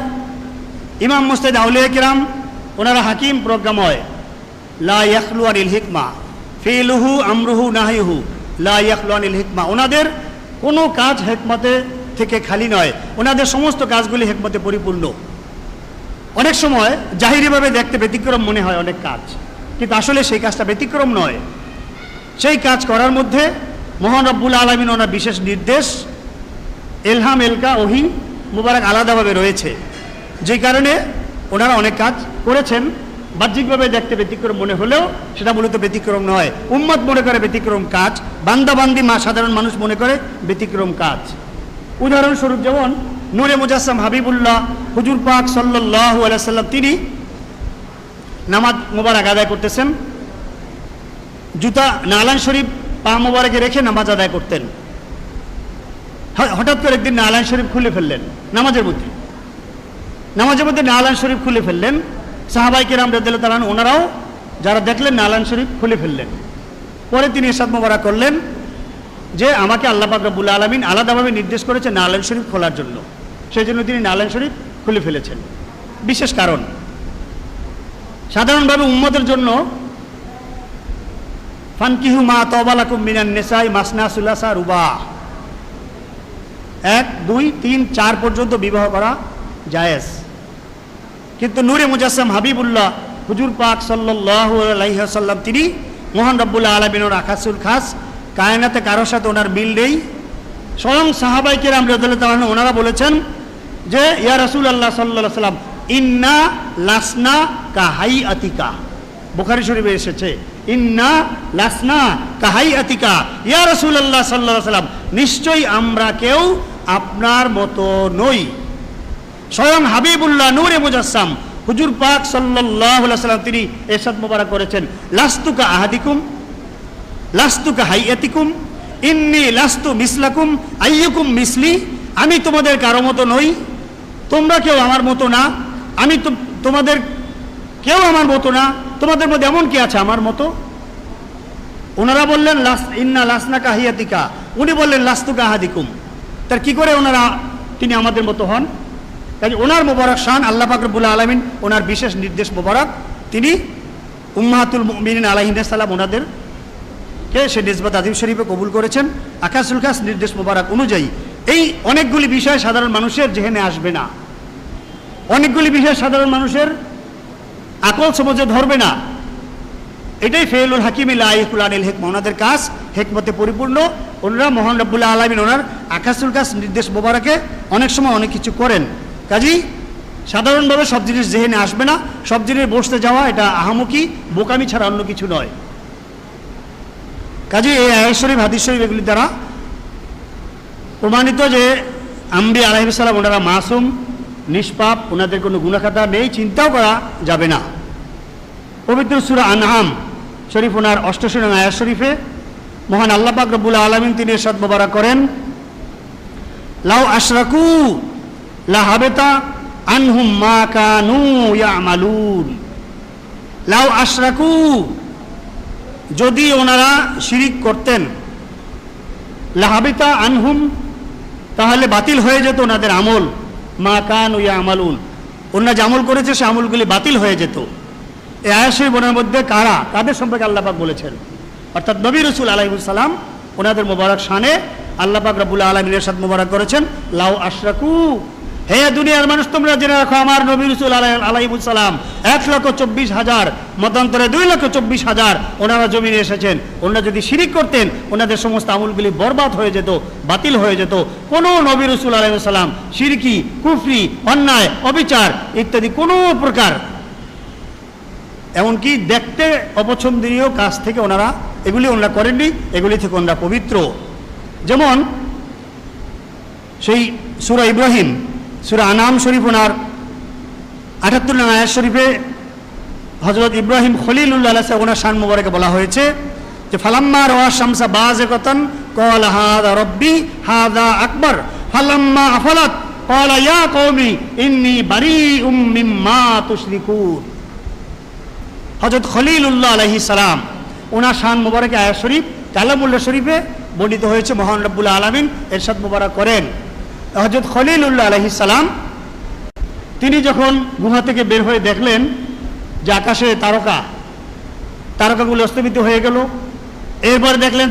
ইমাম মুজতাহিদ আউলিয়া কেরাম ওনারা হাকিম, প্রজ্ঞাময়। লা ইয়াখলু আনিল হিকমা, ফিলুহু আমরুহু নাহয়ুহু লা ইয়াখলু আনিল হিকমা। ওনাদের কোনো কাজ হিকমতে থেকে খালি নয়, ওনাদের সমস্ত কাজগুলি হিকমতে পরিপূর্ণ। অনেক সময় জাহিরিভাবে দেখতে ব্যতিক্রম মনে হয় অনেক কাজ, কিন্তু আসলে সেই কাজটা ব্যতিক্রম নয়। সেই কাজ করার মধ্যে মহান রব্বুল আলামিন ওনার বিশেষ নির্দেশ, এলহাম, এলকা, ওহী মুবারক আলাদাভাবে রয়েছে, যে কারণে ওনারা অনেক কাজ করেছেন। বাহ্যিকভাবে দেখতে ব্যতিক্রম মনে হলেও সেটা মূলত ব্যতিক্রম নয়। উম্মত মনে করে ব্যতিক্রম কাজ, বান্দাবান্দি সাধারণ মানুষ মনে করে ব্যতিক্রম কাজ। উদাহরণস্বরূপ যেমন নূরে মুজাসসাম হাবিবুল্লাহ হুজুর পাক সাল্লাল্লাহু আলাইহি ওয়াসাল্লাম তিনি নামাজ মোবারক আদায় করতেছেন, জুতা নালান শরীফ পা মোবারকে রেখে নামাজ আদায় করতেন। হঠাৎ করে একদিন নালান শরীফ খুলে ফেললেন নামাজের মধ্যে নালান শরীফ খুলে ফেললেন। সাহাবায়ে কেরাম রাদিয়াল্লাহু তাআলা ওনারাও যারা দেখলেন নালান শরীফ খুলে ফেললেন। পরে তিনি ইরশাদ মোবারক করলেন যে আমাকে আল্লাহ পাক রব্বুল আলামিন আলাদাভাবে নির্দেশ করেছে নালান শরীফ খোলার জন্য, সেই জন্য তিনি নালান শরীফ খুলে ফেলেছেন। বিশেষ কারণ, সাধারণভাবে উম্মতের জন্য ফানকিহু মা তাবা লাকুম মিনান নিসাই মাসনা সুলাসা রুবা, 1, 2, 3, 4 পর্যন্ত বিবাহ করা জায়েজ। কিন্তু নূরে মুজাসসাম হাবিবুল্লাহ হুজুর পাক সাল্লাল্লাহু আলাইহি ওয়াসাল্লাম তিনি মহান রব্বুল আলামিনের আকাশুল খাস, কায়নাতে কারোর সাথে ওনার মিল নেই। স্বয়ং সাহাবায়ে কেরাম রাদিয়াল্লাহু তাআলা ওনারা বলেছেন যে ইয়া রাসূলুল্লাহ সাল্লাল্লাহু আলাইহি ওয়াসাল্লাম ইন্না লাসনা কাহাইআতিকা, বুখারী শরীফে এসেছে ইন্না লাসনা কাহাইআতিকা, ইয়া রাসূলুল্লাহ সাল্লাল্লাহু আলাইহি ওয়াসাল্লাম নিশ্চয়ই আমরা কেউ আপনার মতো নই। স্বয়ং হাবিবুল্লাহ নূরে মুজাসসাম হুজুর পাক সাল্লাল্লাহু আলাইহি সাল্লাম তিনি ইরশাদ মোবারক করেছেন, লাস্তুকা আহাদিকুম লাস্তুকা হাইয়াতিকুম ইন্নী লাস্তু মিসলাকুম আইয়ুকুম মিসলি, আমি তোমাদের কারো মতো নই, তোমরা কেউ আমার মতো না, আমি তোমাদের কেউ আমার মতো না, তোমাদের মধ্যে এমন কি আছে আমার মতো? ওনারা বললেন ইন্না লাসনাকা হাইয়াতিকা, উনি বললেন লাস্তুকা আহাদিকুম। তার কি করে তিনি আমাদের মতো হন? কাজে ওনার মোবারক শান আল্লাহ পাক রব্বুল আলামিন ওনার বিশেষ নির্দেশ মোবারক, তিনি উম্মাহাতুল মুমিনিন আলাইহিস সালাম ওনাদেরকে সে নিসবত আজিম শরীফে কবুল করেছেন আকাশুল খাস নির্দেশ মোবারক অনুযায়ী। এই অনেকগুলি বিষয় সাধারণ মানুষের জেহেনে আসবে না, অনেকগুলি বিষয় সাধারণ মানুষের আকল সমাজে ধরবে না। এটাই ফেলুল হাকিম লা ইয়াকুল আনিল হিকমা, ওনাদের কাজ হিকমতে পরিপূর্ণ। ওনারা মহান রব্বুল আলামিন ওনার আকাশুল খাস নির্দেশ মোবারকে অনেক সময় অনেক কিছু করেন। কাজী সাধারণভাবে সব জিনিস জেহেনে আসবে না, সব জিনিস বসতে যাওয়া এটা আহামুকি বোকামি ছাড়া অন্য কিছু নয়। কাজী এই আয়াত শরীফ হাদিস শরীফ এগুলি দ্বারা প্রমাণিত যে আম্বিয়া আলাইহিস সালাম ওনারা মাসুম নিষ্পাপ, ওনাদের কোনো গুনাহখাতা নেই, চিন্তাও করা যাবে না। পবিত্র সূরা আনআম শরীফ ওনার ৮৮ নং আয়াত শরীফে মহান আল্লাহ পাক রব্বুল আলামিন তিনি ইরশাদ মোবারক করেন, লাউ আশরাকু লাহাবাতা আনহুম মা কানু ইয়ামালুন। লাউ আশরাকু, যদি ওনারা শিরিক করতেন, লাহাবিতা আনহুম, তাহলে বাতিল হয়ে যেত ওনাদের আমল, মা কানু ইয়ামালুন, ওনারা যে আমল করেছে সে আমলগুলি বাতিল হয়ে যেত। এই আয়াত শরীফের মধ্যে কাদের সম্পর্কে আল্লাহ পাক বলেছেন? অর্থাৎ নবী রাসূল আলাইহিস সালাম ওনাদের মোবারক শানে আল্লাহ পাক রব্বুল আলামিন এরশাদ মোবারক করেছেন, লাউ আশরাকু, হে দুনিয়ার মানুষ তোমরা জেনে রাখো আমার নবী রাসূল আলাইহিস সালাম ১,২৪,০০০ মতান্তরে ২,২৪,০০০ ওনারা জমিনে এসেছেন, ওনারা যদি শিরিক করতেন ওনাদের সমস্ত আমলগুলি বরবাদ হয়ে যেত, বাতিল হয়ে যেত। কোনো নবী রাসূল আলাইহিস সালাম শিরকি, কুফরি, অন্যায়, অবিচার ইত্যাদি কোনো প্রকার, এমনকি দেখতে অপছন্দনীয় কাজ থেকে ওনারা ওনারা করেননি, এগুলি থেকে ওনারা পবিত্র। যেমন সেই সূরা ইব্রাহিম, সূরা আনাম শরীফ ওনার ৭৮ নং আয়াত শরীফে হযরত ইব্রাহিম খলিলুল্লাহ আলাইহিস সালাম ওনার শান মোবারকে বলা হয়েছে যে ফালাম্মা রাআ শামসা বাযিগাতান ক্বালা হাযা রাব্বি হাযা আকবার ফালাম্মা আফালাত ক্বালা ইয়া কওমি ইন্নী বারীউম মিম্মা তুশরিকুন। হযরত খলিলুল্লাহ আলাইহিস সালাম ওনার শান মোবারকে আয়াত শরীফ কালামুল্লাহ শরীফে বর্ণিত হয়েছে। মহান রব্বুল আলামিন ইরশাদ মোবারক করেন, হযরত খলিলুল্লাহ আলাইহিস সালাম তিনি যখন গুহা থেকে বের হয়ে দেখলেন যে আকাশে তারকাগুলি অস্তমিত হয়ে গেল, এরপর দেখলেন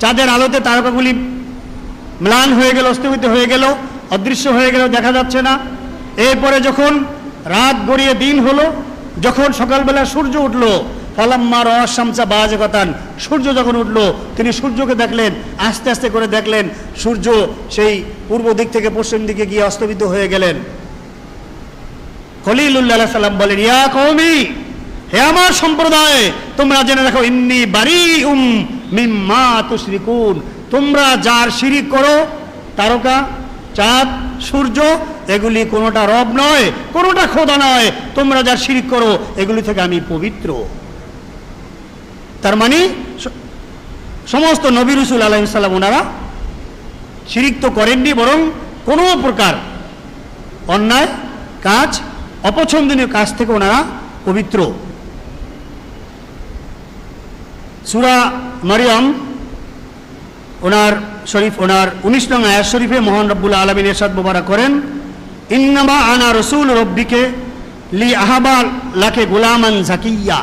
চাঁদের আলোতে তারকাগুলি ম্লান হয়ে গেল, অস্তমিত হয়ে গেল, অদৃশ্য হয়ে গেল, দেখা যাচ্ছে না। এরপরে যখন রাত গড়িয়ে দিন হলো, যখন সকালবেলা সূর্য উঠলো, ফালাম্মা রাআ শামসা বাযিগাতান, সূর্য যখন উঠলো তিনি সূর্যকে দেখলেন, আস্তে আস্তে করে দেখলেন সূর্য সেই পূর্ব দিক থেকে পশ্চিম দিকে গিয়ে অস্তমিত হয়ে গেলেন। খলিলুল্লাহ আলাইহিস সালাম বলেন, ইয়া কওমি, হে আমার সম্প্রদায়, তোমরা জেনে রাখো ইন্নী বারীউম মিম্মা তুশরিকুন, তোমরা যার শিরিক করো, তারকা, চাঁদ, সূর্য, এগুলি কোনোটা রব নয়, কোনোটা খোদা নয়, তোমরা যার শিরিক করো এগুলি থেকে আমি পবিত্র। তার মানে সমস্ত নবী রাসূল আলাইহিস সালাম ওনারা শিরিক তো করেননি, বরং কোনো প্রকার অন্যায় কাজ, অপছন্দনীয় কাজ থেকে ওনারা পবিত্র। সূরা মারইয়াম ওনার ১৯ নং আয়াত শরীফে মহান রব্বুল আলামিন ইরশাদ মোবারক করেন, ইন্নামা আনা রাসূল রাব্বিকে লি আহাবা লাকে গুলামান জাকিয়া।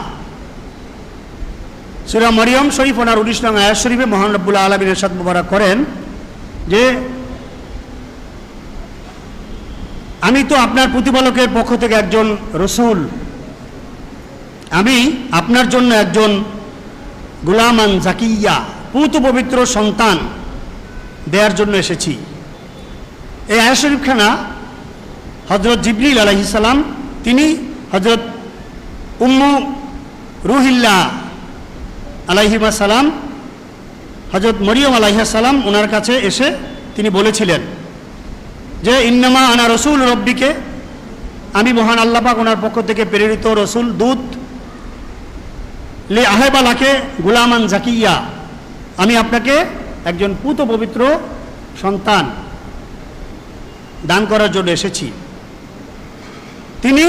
সূরা মারইয়াম শরীফ ওনার ১৯ নং আয়াত শরীফে মহান রব্বুল আলামিন ইরশাদ মোবারক করেন যে আমি তো আপনার প্রতিপালকের পক্ষ থেকে একজন রসুল, আমি আপনার জন্য একজন গুলামান জাকিয়া, পুত পবিত্র সন্তান দেওয়ার জন্য এসেছি। এই আয়াত শরীফখানা হযরত জিবরিল আলাইহিস সালাম তিনি হযরত উম্মু রুহিল্লাহ আলাইহিস সালাম, হযরত মরিয়ম আলাইহিস সালাম ওনার কাছে এসে তিনি বলেছিলেন যে ইন্নামা আনা রসুল রব্বিকে, আমি মহান আল্লাহ পাক ওনার পক্ষ থেকে প্রেরিত রসুল দূত, লে আহেবালাকে গুলামান জাকিয়া, আমি আপনাকে একজন পুত পবিত্র সন্তান দান করার জন্য এসেছি। তিনি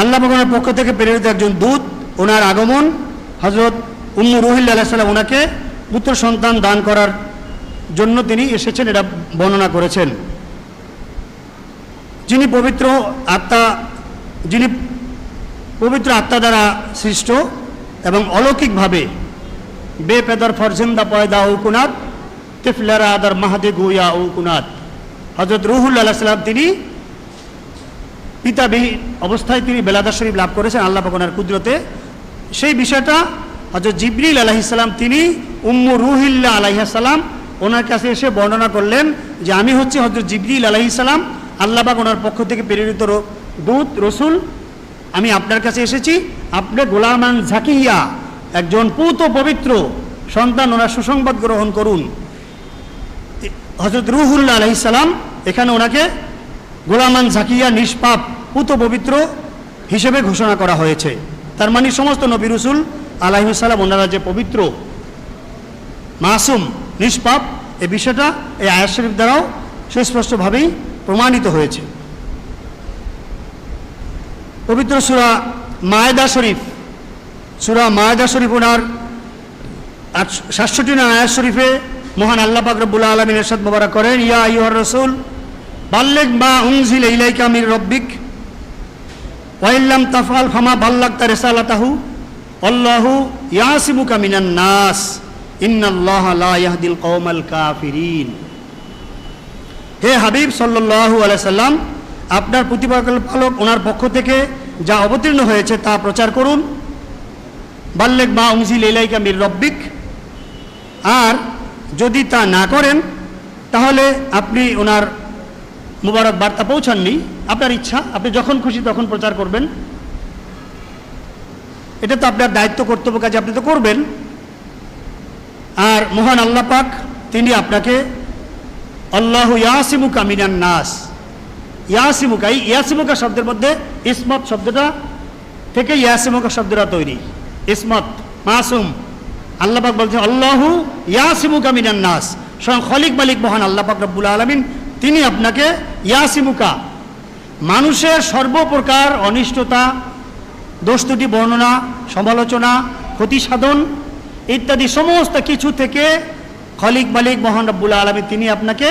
আল্লাহ পাক ওনার পক্ষ থেকে প্রেরিত একজন দূত। ওনার আগমন হযরত উম্মু রুহিল আলাইহিস সালাম ওনাকে পুত্র সন্তান দান করার জন্য তিনি এসেছেন, এটা বর্ণনা করেছেন। যিনি পবিত্র আত্মা দ্বারা সৃষ্ট এবং অলৌকিকভাবে বেপেদার ফরজিন্দা পয়দা উকুনাত তিফলারা আদার মাহাদে গুয়া উকুনাত, হযরত রুহুল আলাইহিস সালাম তিনি পিতাবিহীন অবস্থায় তিনি বেলাদা শরীফ লাভ করেছেন আল্লাহ পাক ওনার কুদরতে। সেই বিষয়টা হযরত জিবরিল আলাইহিস সালাম তিনি উম্মু রুহিল্লাহ আলাইহিস সালাম ওনার কাছে এসে বর্ণনা করলেন যে আমি হচ্ছে হযরত জিবরিল আলাইহিস সালাম, আল্লাহ পাক ওনার পক্ষ থেকে প্রেরিত দূত রসুল, আমি আপনার কাছে এসেছি, আপনি গোলামান জাকিয়া একজন পুত পবিত্র সন্তান ওনার সুসংবাদ গ্রহণ করুন। হযরত রুহুল্লাহ আলাইহিস সালাম এখানে ওনাকে গোলামান জাকিয়া নিষ্পাপ পুত পবিত্র হিসেবে ঘোষণা করা হয়েছে। তার মানে সমস্ত নবী রসুল আলাইহিস সালাম ওনারা যে পবিত্র মাসুম নিষ্পাপ, এই বিষয়টা এই আয়াত শরীফ দ্বারাও সুস্পষ্টভাবেই প্রমাণিত হয়েছে। পবিত্র সূরা মায়েদা শরীফ ওনার 67 নং আয়াত শরীফে মহান আল্লাহ পাক রব্বুল আলামিন ইরশাদ মোবারক করেন, ইয়া আইয়ুহার রাসূল বাল্লিগ মা উনজিলা ইলাইকা মির রাব্বিক ওয়া ইল্লাম তাফআল ফামা বাল্লাগতা রিসালাতাহু আল্লাহু ইয়াসিমুকা মিনান নাস ইন্নাল্লাহা লা ইয়াহদিল কওমাল কাফিরিন। হে হাবিব সাল্লাল্লাহু আলাইহি সাল্লাম, আপনার প্রতিপালক ওনার পক্ষ থেকে যা অবতীর্ণ হয়েছে তা প্রচার করুন। বাল্লিগ মা উনজিলা ইলাইকা মির রাব্বিক, আর যদি তা না করেন তাহলে আপনি ওনার মুবারক বার্তা পৌঁছাননি, আপনার ইচ্ছা, আপনি যখন খুশি তখন প্রচার করবেন, এটা তো আপনার দায়িত্ব কর্তব্য, কাজে আপনি তো করবেন। আর মহান আল্লাহ পাক তিনি আপনাকে আল্লাহু ইয়াসিমুকা মিনান নাস, ইয়াসিমুকা, এই ইয়াসিমুকা শব্দের মধ্যে ইসমত শব্দটা থেকে ইয়াসিমুকা শব্দটা তৈরি, ইসমত মাসুম। আল্লাহ পাক বলছেন আল্লাহু ইয়াসিমুকা মিনান নাস, স্বয়ং খলিক মালিক মহান আল্লাহ পাক রব্বুল আলামিন তিনি আপনাকে ইয়াসিমুকা, মানুষের সর্বপ্রকার অনিষ্টতা, দোষ ত্রুটি বর্ণনা, সমালোচনা, ক্ষতি সাধন ইত্যাদি সমস্ত কিছু থেকে খলিক মালিক মহান রব্বুল আলামিন তিনি আপনাকে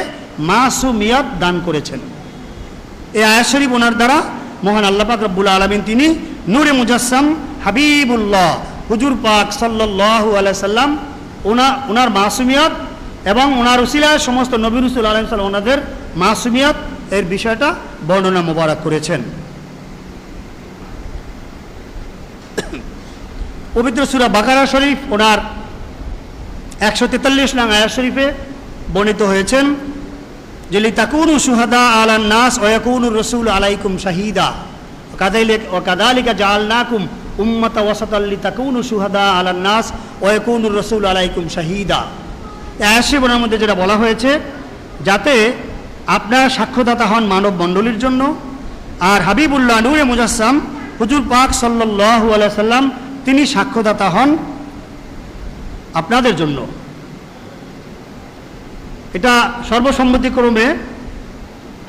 মাসুমিয়াত দান করেছেন। এই আয়াত শরীফ ওনার দ্বারা মহান আল্লাহ পাক রব্বুল আলামিন তিনি নূরে মুজাসসাম হাবিবুল্লাহ হুজুর পাক সাল্লাল্লাহু আলাইহি সাল্লাম ওনার মাসুমিয়াত এবং ওনার উসিলায় সমস্ত নবী রাসূল আলাইহিস সালাম ওনাদের মাসুমিয়াত এর বিষয়টা বর্ণনা মোবারক করেছেন। পবিত্র সূরা বাকারা শরীফ ওনার 143 নং আয়াত শরীফে বর্ণিত হয়েছেন যে লিতাকুনু শুহাদা আলান নাস ওয়া ইয়াকুনুর রাসূলু আলাইকুম শাহীদা ওয়া কাযালিকা জাআলনাকুম উম্মাতান ওয়াসাতাল লিতাকুনু শুহাদা আলান নাস ওয়া ইয়াকুনুর রাসূলু আলাইকুম শাহীদা। এই আয়াত শরীফের মধ্যে যেটা বলা হয়েছে, যাতে আপনার সাক্ষ্যদাতা হন মানব মণ্ডলীর জন্য, আর হাবিবুল্লাহ নূরে মুজাসসাম হুজুর পাক সাল্লাল্লাহু আলাইহি সাল্লাম তিনি সাক্ষ্যদাতা হন আপনাদের জন্য। এটা সর্বসম্মতিক্রমে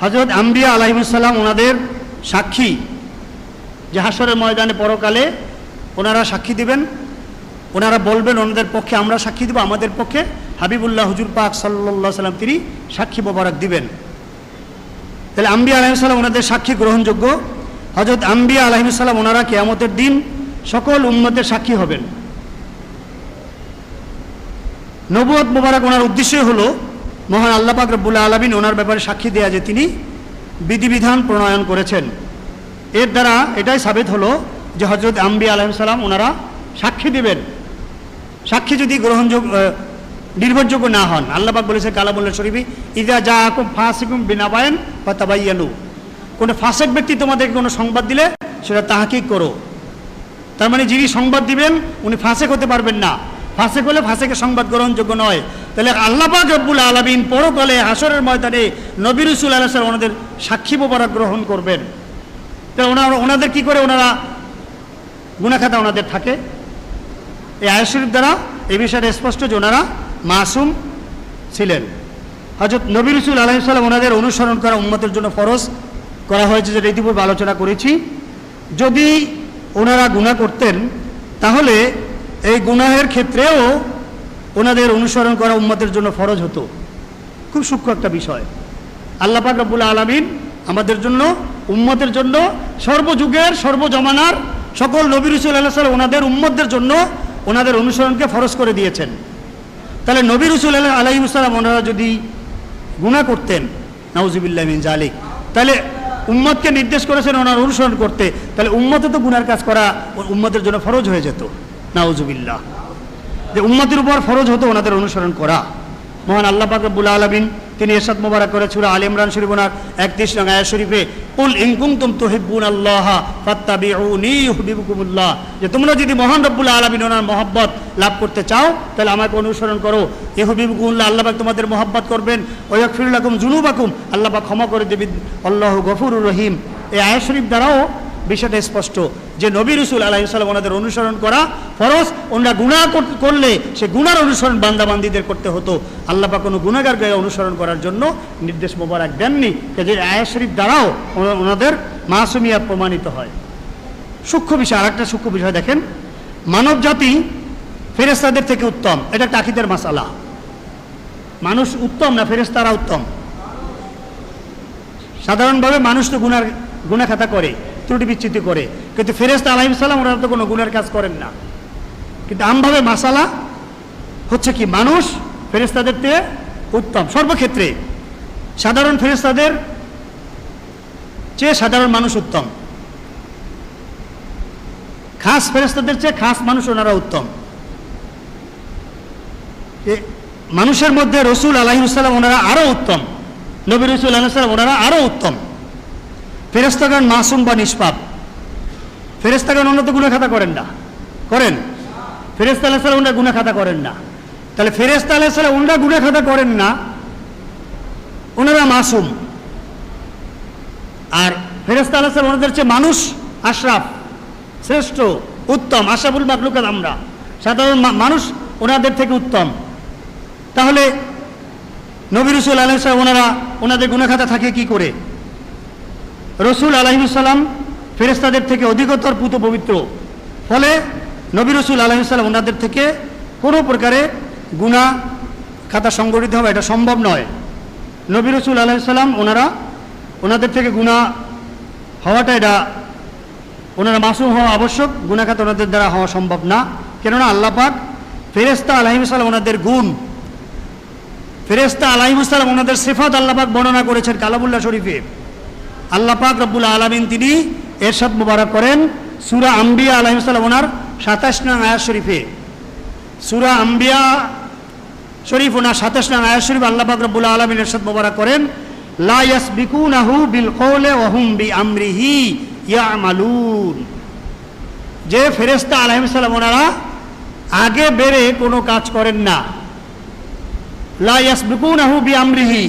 হযরত আম্বিয়া আলাইহিস সালাম ওনাদের সাক্ষী, যে হাসরের ময়দানে পরকালে ওনারা সাক্ষী দিবেন, ওনারা বলবেন ওনাদের পক্ষে আমরা সাক্ষী দেব, আমাদের পক্ষে হাবিবুল্লাহ হুজুর পাক সাল্লাল্লাহু আলাইহি সাল্লাম তিনি সাক্ষী মোবারক দিবেন। তাহলে আম্বিয়া আলাইহিস সালাম ওনাদের সাক্ষী গ্রহণযোগ্য। হযরত আম্বিয়া আলাইহিস সালাম ওনারা কিয়ামতের দিন সকল উম্মতের সাক্ষী হবেন। নবুয়ত মোবারক ওনার উদ্দেশ্যই হলো মহান আল্লাহ পাক রব্বুল আলামিন ওনার ব্যাপারে সাক্ষী দেয়া যে তিনি বিধিবিধান প্রণয়ন করেছেন। এর দ্বারা এটাই সাবিত হলো যে হযরত আম্বিয়া আলাইহিস সালাম ওনারা সাক্ষী দিবেন। সাক্ষী যদি গ্রহণযোগ্য নির্ভরযোগ্য না হন, আল্লাহ পাক বলেছে কালামুল্লাহ শরীফে, ইযা জাআকুম ফাসিকুম বিনাবাইন ফাতাবায়ানু, কোনো ফাসিক ব্যক্তি তোমাদেরকে কোনো সংবাদ দিলে সেটা তাহকিক করো। তার মানে যিনি সংবাদ দিবেন উনি ফাসিক হতে পারবেন না, ফাসিক হলে ফাসিকের সংবাদ গ্রহণযোগ্য নয়। তাহলে আল্লাহ পাক রব্বুল আলামিন পরকালে হাসরের ময়দানে নবী রাসূল আলাইহিস সালাম ওনাদের সাক্ষী মোবারক গ্রহণ করবেন। তাহলে ওনাদের কি করে ওনারা গুনাহ খাতা ওনাদের থাকে? এই আয়াত শরীফ দ্বারা এই বিষয়টা স্পষ্ট যে ওনারা মাসুম ছিলেন। হযরত নবী রাসূল আলাইহিস সালাম ওনাদের অনুসরণ করা উম্মতের জন্য ফরজ করা হয়েছে, যেটা ইতিপূর্বে আলোচনা করেছি। যদি ওনারা গুনাহ করতেন তাহলে এই গুনাহের ক্ষেত্রেও ওনাদের অনুসরণ করা উম্মতের জন্য ফরজ হতো। খুব সূক্ষ্ম একটা বিষয়। আল্লাহ পাক রব্বুল আলামিন আমাদের জন্য উম্মতের জন্য সর্বযুগের সর্বজমানার সকল নবী রাসূল আলাইহিস সালাম ওনাদের উম্মতদের জন্য ওনাদের অনুসরণকে ফরজ করে দিয়েছেন। তাহলে নবী রাসূল আলাইহিস সালাম ওনারা যদি গুনাহ করতেন, নাউযুবিল্লাহি মিন যালিক, তাহলে উম্মতকে নির্দেশ করেছেন ওনার অনুসরণ করতে, তাহলে উম্মতে তো গুনার কাজ করা উম্মতের জন্য ফরজ হয়ে যেত। নাউযুবিল্লাহ, যে উম্মতের উপর ফরজ হতো ওনাদের অনুসরণ করা। মহান আল্লাহ পাক রব্বুল আলামিন তিনি ইরশাদ মোবারক করে সূরা আলে ইমরান শরীফ ওনার 31 নং আয়াত শরীফে, কুল ইন কুনতুম তুহিব্বুনাল্লাহ ফাত্তাবিউনি ইউহিব্বুকুমুল্লাহ, যে তোমরা যদি মহান রব্বুল আলামিন ওনার মহব্বত লাভ করতে চাও তাহলে আমাকে অনুসরণ করো। ইউহিব্বুকুমুল্লাহ, আল্লাহ পাক তোমাদের মহব্বত করবেন। ওয়া ইয়াগফির লাকুম যুনুবাকুম, আল্লাহ পাক ক্ষমা করে দেবেন। আল্লাহু গফুরুর রহিম। এই আয়াত শরীফ দ্বারাও বিষয়টা স্পষ্ট যে নবী রাসূল আলাইহিস সালাম ওনাদের অনুসরণ করা ফরজ। ওনারা গুনাহ করলে সে গুনার অনুসরণ বান্দাবান্দীদের করতে হতো। আল্লাহ পাক কোনো গুনাহগারকে অনুসরণ করার জন্য নির্দেশ মোবারক দেননি, যে আয়াত শরীফ দ্বারাও ওনাদের মাসুমিয়াত প্রমাণিত হয়। সূক্ষ্ম বিষয়, আরেকটা সূক্ষ্ম বিষয় দেখেন, মানব জাতি ফেরেশতাদের থেকে উত্তম, এটা একটা আকীদার মাসালা। মানুষ উত্তম না ফেরেশতারা উত্তম? সাধারণভাবে মানুষ তো গুনাহ খাতা করে, ত্রুটি বিচ্যুতি করে, কিন্তু ফেরেশতা আলাইহিস সালাম ওনারা তো কোনো গুনার কাজ করেন না। কিন্তু আমভাবে মাসালা হচ্ছে কি, মানুষ ফেরেশতাদের চেয়ে উত্তম সর্বক্ষেত্রে। সাধারণ ফেরেশতাদের চেয়ে সাধারণ মানুষ উত্তম, খাস ফেরেশতাদের চেয়ে খাস মানুষ ওনারা উত্তম। মানুষের মধ্যে রসুল আলাইহিস সালাম ওনারা আরো উত্তম, নবী রাসূল আলাইহিস সালাম ওনারা আরো উত্তম। ফেরেশতাগণ মাসুম বা নিষ্পাপ। ফেরেশতাগণ ওনারা তো গুনাহ খাতা করেন না, করেন? ফেরেশতা আলাইহিস সালাম ওনারা গুনাহ খাতা করেন না। তাহলে ফেরেশতা আলাইহিস সালাম ওনারা গুনাহ খাতা করেন না, ওনারা মাসুম। আর ফেরেশতা আলাইহিস সালাম ওনাদের চেয়ে মানুষ আশরাফ, শ্রেষ্ঠ, উত্তম, আশরাফুল মাখলুকাত আমরা, সাধারণ মানুষ ওনাদের থেকে উত্তম। তাহলে নবী রাসূল আলাইহিস সালাম ওনাদের গুনাহ খাতা থাকে কি করে? রসুল আলাইহিস সালাম ফেরেশতাদের থেকে অধিকতর পুত পবিত্র, ফলে নবী রাসূল আলাইহিস সালাম ওনাদের থেকে কোনো প্রকারে গুনাহ খাতা সংগঠিত হবে এটা সম্ভব নয়। নবী রাসূল আলাইহিস সালাম ওনাদের থেকে গুনাহ হওয়াটা এটা ওনারা মাসুম হওয়া আবশ্যক, গুনাহ খাতা ওনাদের দ্বারা হওয়া সম্ভব না। কেননা আল্লাহ পাক ফেরেশতা আলাইহিস সালাম ওনাদের গুণ, ফেরেশতা আলাইহিস সালাম ওনাদের সিফাত আল্লাহ পাক বর্ণনা করেছেন কালামুল্লাহ শরীফে। আল্লাহ পাক রব্বুল আলামিন তিনি ইরশাদ মুবারক করেন সূরা আম্বিয়া আলাইহিস সালাম ওনার 27 নং আয়াত শরীফে। সূরা আম্বিয়া শরীফ ওনার 27 নং আয়াত শরীফ আল্লাহ পাক রব্বুল আলামিন ইরশাদ মুবারক করেন, লা ইয়াসবিকুনাহু বিল কওলি ওয়া হুম বিআমরিহি ইয়ামালুন, যে ফেরেশতা আলাইহিস সালাম ওনারা আগে বেরে কোনো কাজ করেন না। লা ইয়াসবিকুনাহু বিআমরিহি,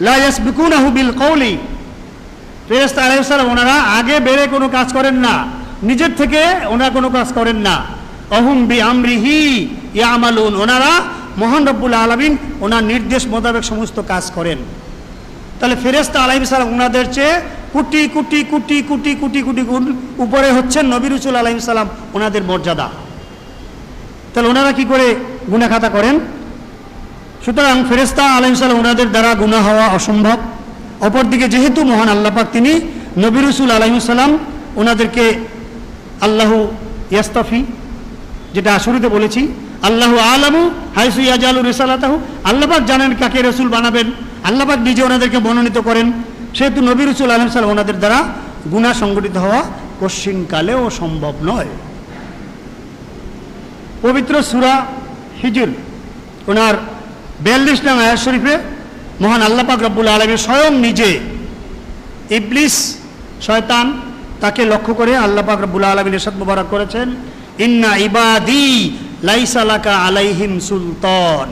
লা ইয়াসবিকুনাহু বিল কওলি, ফেরেশতা আলাইহিস সালাম ওনারা আগে বেরে কোনো কাজ করেন না, নিজের থেকে ওনারা কোনো কাজ করেন না। অহুম বিআমরিহি ইয়ামালুন, ওনারা মহান রব্বুল আলামিন ওনার নির্দেশ মোতাবেক সমস্ত কাজ করেন। তাহলে ফেরেশতা আলাইহিস সালাম ওনাদের চেয়ে কোটি কোটি কোটি কোটি কোটি কোটি গুণ উপরে হচ্ছেন নবী রাসূল আলাইহিস সালাম ওনাদের মর্যাদা। তাহলে ওনারা কি করে গুনাহ খাতা করেন? সুতরাং ফেরেশতা আলাইহিস সালাম ওনাদের দ্বারা গুনাহ হওয়া অসম্ভব। অপরদিকে যেহেতু মহান আল্লাহ পাক তিনি নবী রাসূল আলাইহিস সালাম ওনাদেরকে আল্লাহু ইয়াস্তাফি, যেটা শুরুতে বলেছি, আল্লাহু আলামু হাইসু ইয়াজালু রিসালাতাহু, আল্লাহ পাক জানেন কাকে রাসূল বানাবেন, আল্লাহ পাক নিজে ওনাদেরকে মনোনীত করেন। সেহেতু নবী রাসূল আলাইহিস সালাম ওনাদের দ্বারা গুনাহ সংগঠিত হওয়া কশ্চিনকালেও সম্ভব নয়। পবিত্র সূরা হিজর ওনার 42 নং আয়াত শরীফে মহান আল্লাহ পাক রব্বুল আলামিন স্বয়ং নিজে ইবলিস শয়তান তাকে লক্ষ্য করে আল্লাহ পাক রব্বুল আলামিন ইরশাদ মুবারক করেছেন, ইন্না ইবাদি লাইসা লাকা আলাইহিম সুলতান,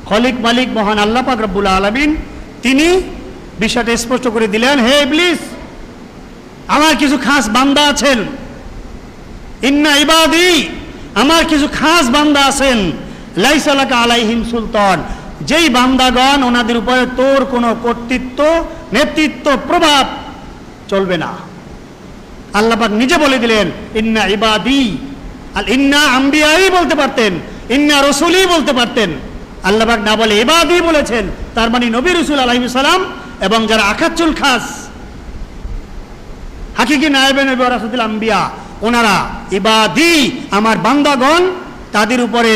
খলিক মালিক মহান আল্লাহ পাক রব্বুল আলামিন তিনি বিষয়টা স্পষ্ট করে দিলেন, হে ইবলিস, আমার কিছু খাস বান্দা আছেন, ইন্না ইবাদি, আমার কিছু খাস বান্দা আছেন, লাইসা লাকা আলাইহিম সুলতান, যেই বান্দাগণ ওনাদের উপরে তোর কোনো কর্তৃত্ব, নেতৃত্ব, প্রভাব চলবে না। আল্লাহ পাক নিজে বলে দিলেন ইন্না ইবাদি, আর ইন্না আম্বিয়াই বলতে পারতেন, ইন্না রসুলি বলতে পারতেন, আল্লাহ পাক না বলে ইবাদি বলেছেন। তার মানে নবী রাসূল আলাইহিস সালাম এবং যারা আকাচ্চুল খাস হাকিকি নায়েবে নবী ওয়া রাসূলুল আম্বিয়া, ওনারা ইবাদি, আমার বান্দাগণ, তাদের উপরে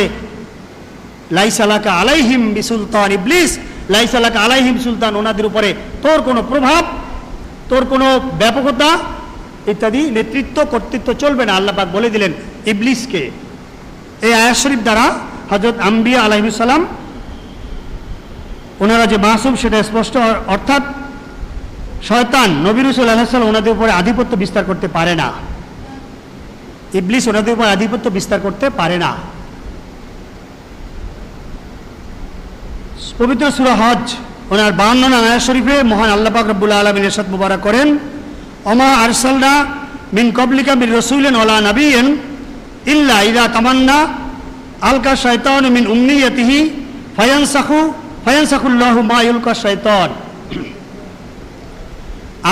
লাইসা লাকা আলাইহিম বিসুলতান, ইবলিস লাইসা লাকা আলাইহিম সুলতান, ওনাদের উপরে তোর কোনো প্রভাব, তোর কোনো ব্যাপকতা ইত্যাদি নেতৃত্ব কর্তৃত্ব চলবে না। আল্লাহ পাক বলে দিলেন ইবলিসকে। এই আয়াত শরীফ দ্বারা হযরত আম্বিয়া আলাইহিস সালাম ওনারা যে মাসুম সেটা স্পষ্ট, অর্থাৎ শয়তান নবী রাসূল আলাইহিস সালাম ওনাদের উপরে আধিপত্য বিস্তার করতে পারে না, ইবলিস ওনাদের উপর আধিপত্য বিস্তার করতে পারে না। পবিত্র সূরা হজ ওনার 52 নং আয়াত শরীফে মহান আল্লাহ পাক রব্বুল আলামিন ইরশাদ মুবারক করেন, ওমা আরসালনা মিন ক্বাবলিকা মির রাসূলিন ওয়ালা নাবিয়্যিন ইল্লা ইযা তামান্না আলকা শাইতানু মিন উমনিয়াতিহি ফায়ানসাখুল্লাহু মা ইউলকা শাইতান।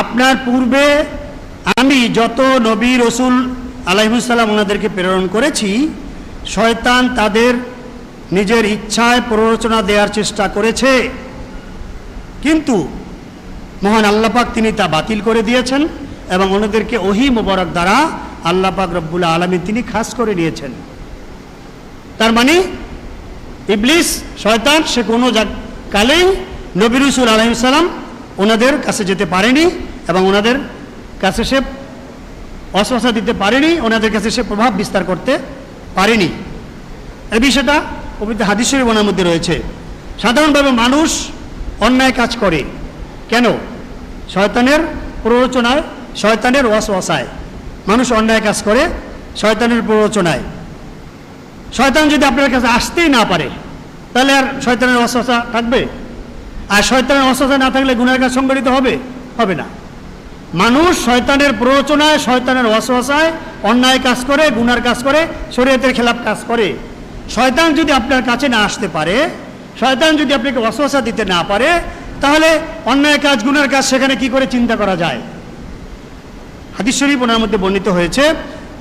আপনার পূর্বে আমি যত নবী রাসূল আলাইহিস সালাম ওনাদেরকে প্রেরণ করেছি, শয়তান তাদের নিজের ইচ্ছায় প্ররোচনা দেওয়ার চেষ্টা করেছে, কিন্তু মহান আল্লাহ পাক তিনি তা বাতিল করে দিয়েছেন এবং ওনাদেরকে ওহী মুবারক দ্বারা আল্লাহ পাক রব্বুল আলামিন তিনি খাস করে নিয়েছেন। তার মানে ইবলিস শয়তান সে কোনো কালেই নবী রাসূল আলাইহিস সালাম ওনাদের কাছে যেতে পারেনি এবং ওনাদের কাছে সে অস্বস্থা দিতে পারেনি, ওনাদের কাছে সে প্রভাব বিস্তার করতে পারেনি। এই বিষয়টা পবিত্র হাদিস শরীফ ওনার মধ্যে রয়েছে। সাধারণভাবে মানুষ অন্যায় কাজ করে কেন? শয়তানের প্ররোচনায়, শয়তানের ওয়াসওয়াসায় মানুষ অন্যায় কাজ করে, শয়তানের প্ররোচনায়। শয়তান যদি আপনার কাছে আসতেই না পারে তাহলে আর শয়তানের ওয়াসওয়াসা থাকবে? আর শয়তানের ওয়াসওয়াসা না থাকলে গুনাহের কাজ সংগঠিত হবে? হবে না। মানুষ শয়তানের প্ররোচনায়, শয়তানের ওয়াসওয়াসায় অন্যায় কাজ করে, গুনার কাজ করে, শরীয়তের খেলাফ কাজ করে। শয়তান যদি আপনার কাছে না আসতে পারে, শয়তান যদি আপনাকে ওয়াসওয়াসা দিতে না পারে, তাহলে অন্যায় কাজ, গুনার কাজ সেখানে কি করে চিন্তা করা যায়? হাদিস শরীফ ওনার মধ্যে বর্ণিত হয়েছে,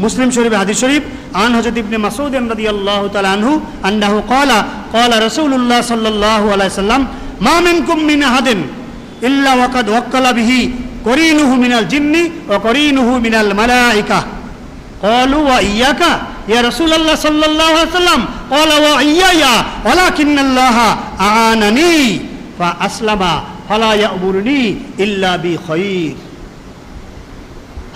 মুসলিম শরীফে হাদিস শরীফ, আন হযরত ইবনে মাসউদ রাদিয়াল্লাহু তাআলা আনহু আন্নাহু ক্বালা ক্বালা রাসূলুল্লাহ সাল্লাল্লাহু আলাইহি সাল্লাম মা মিনকুম মিন আহাদিন ইল্লা ওয়াকাদ ওয়াক্কালা বিহি করিনুহু মিনাল জিন্নি ওয়া করিনুহু মিনাল মালায়েকা। ক্বালু ওয়া ইয়াকা ইয়া রাসূলুল্লাহ সাল্লাল্লাহু আলাইহি সাল্লাম? ক্বালা ওয়া ইয়া ওয়ালাকিন্নাল্লাহা আ'আনানি ফা আসলামা ফালা ইয়া'মুরুনি ইল্লা বিখাইর।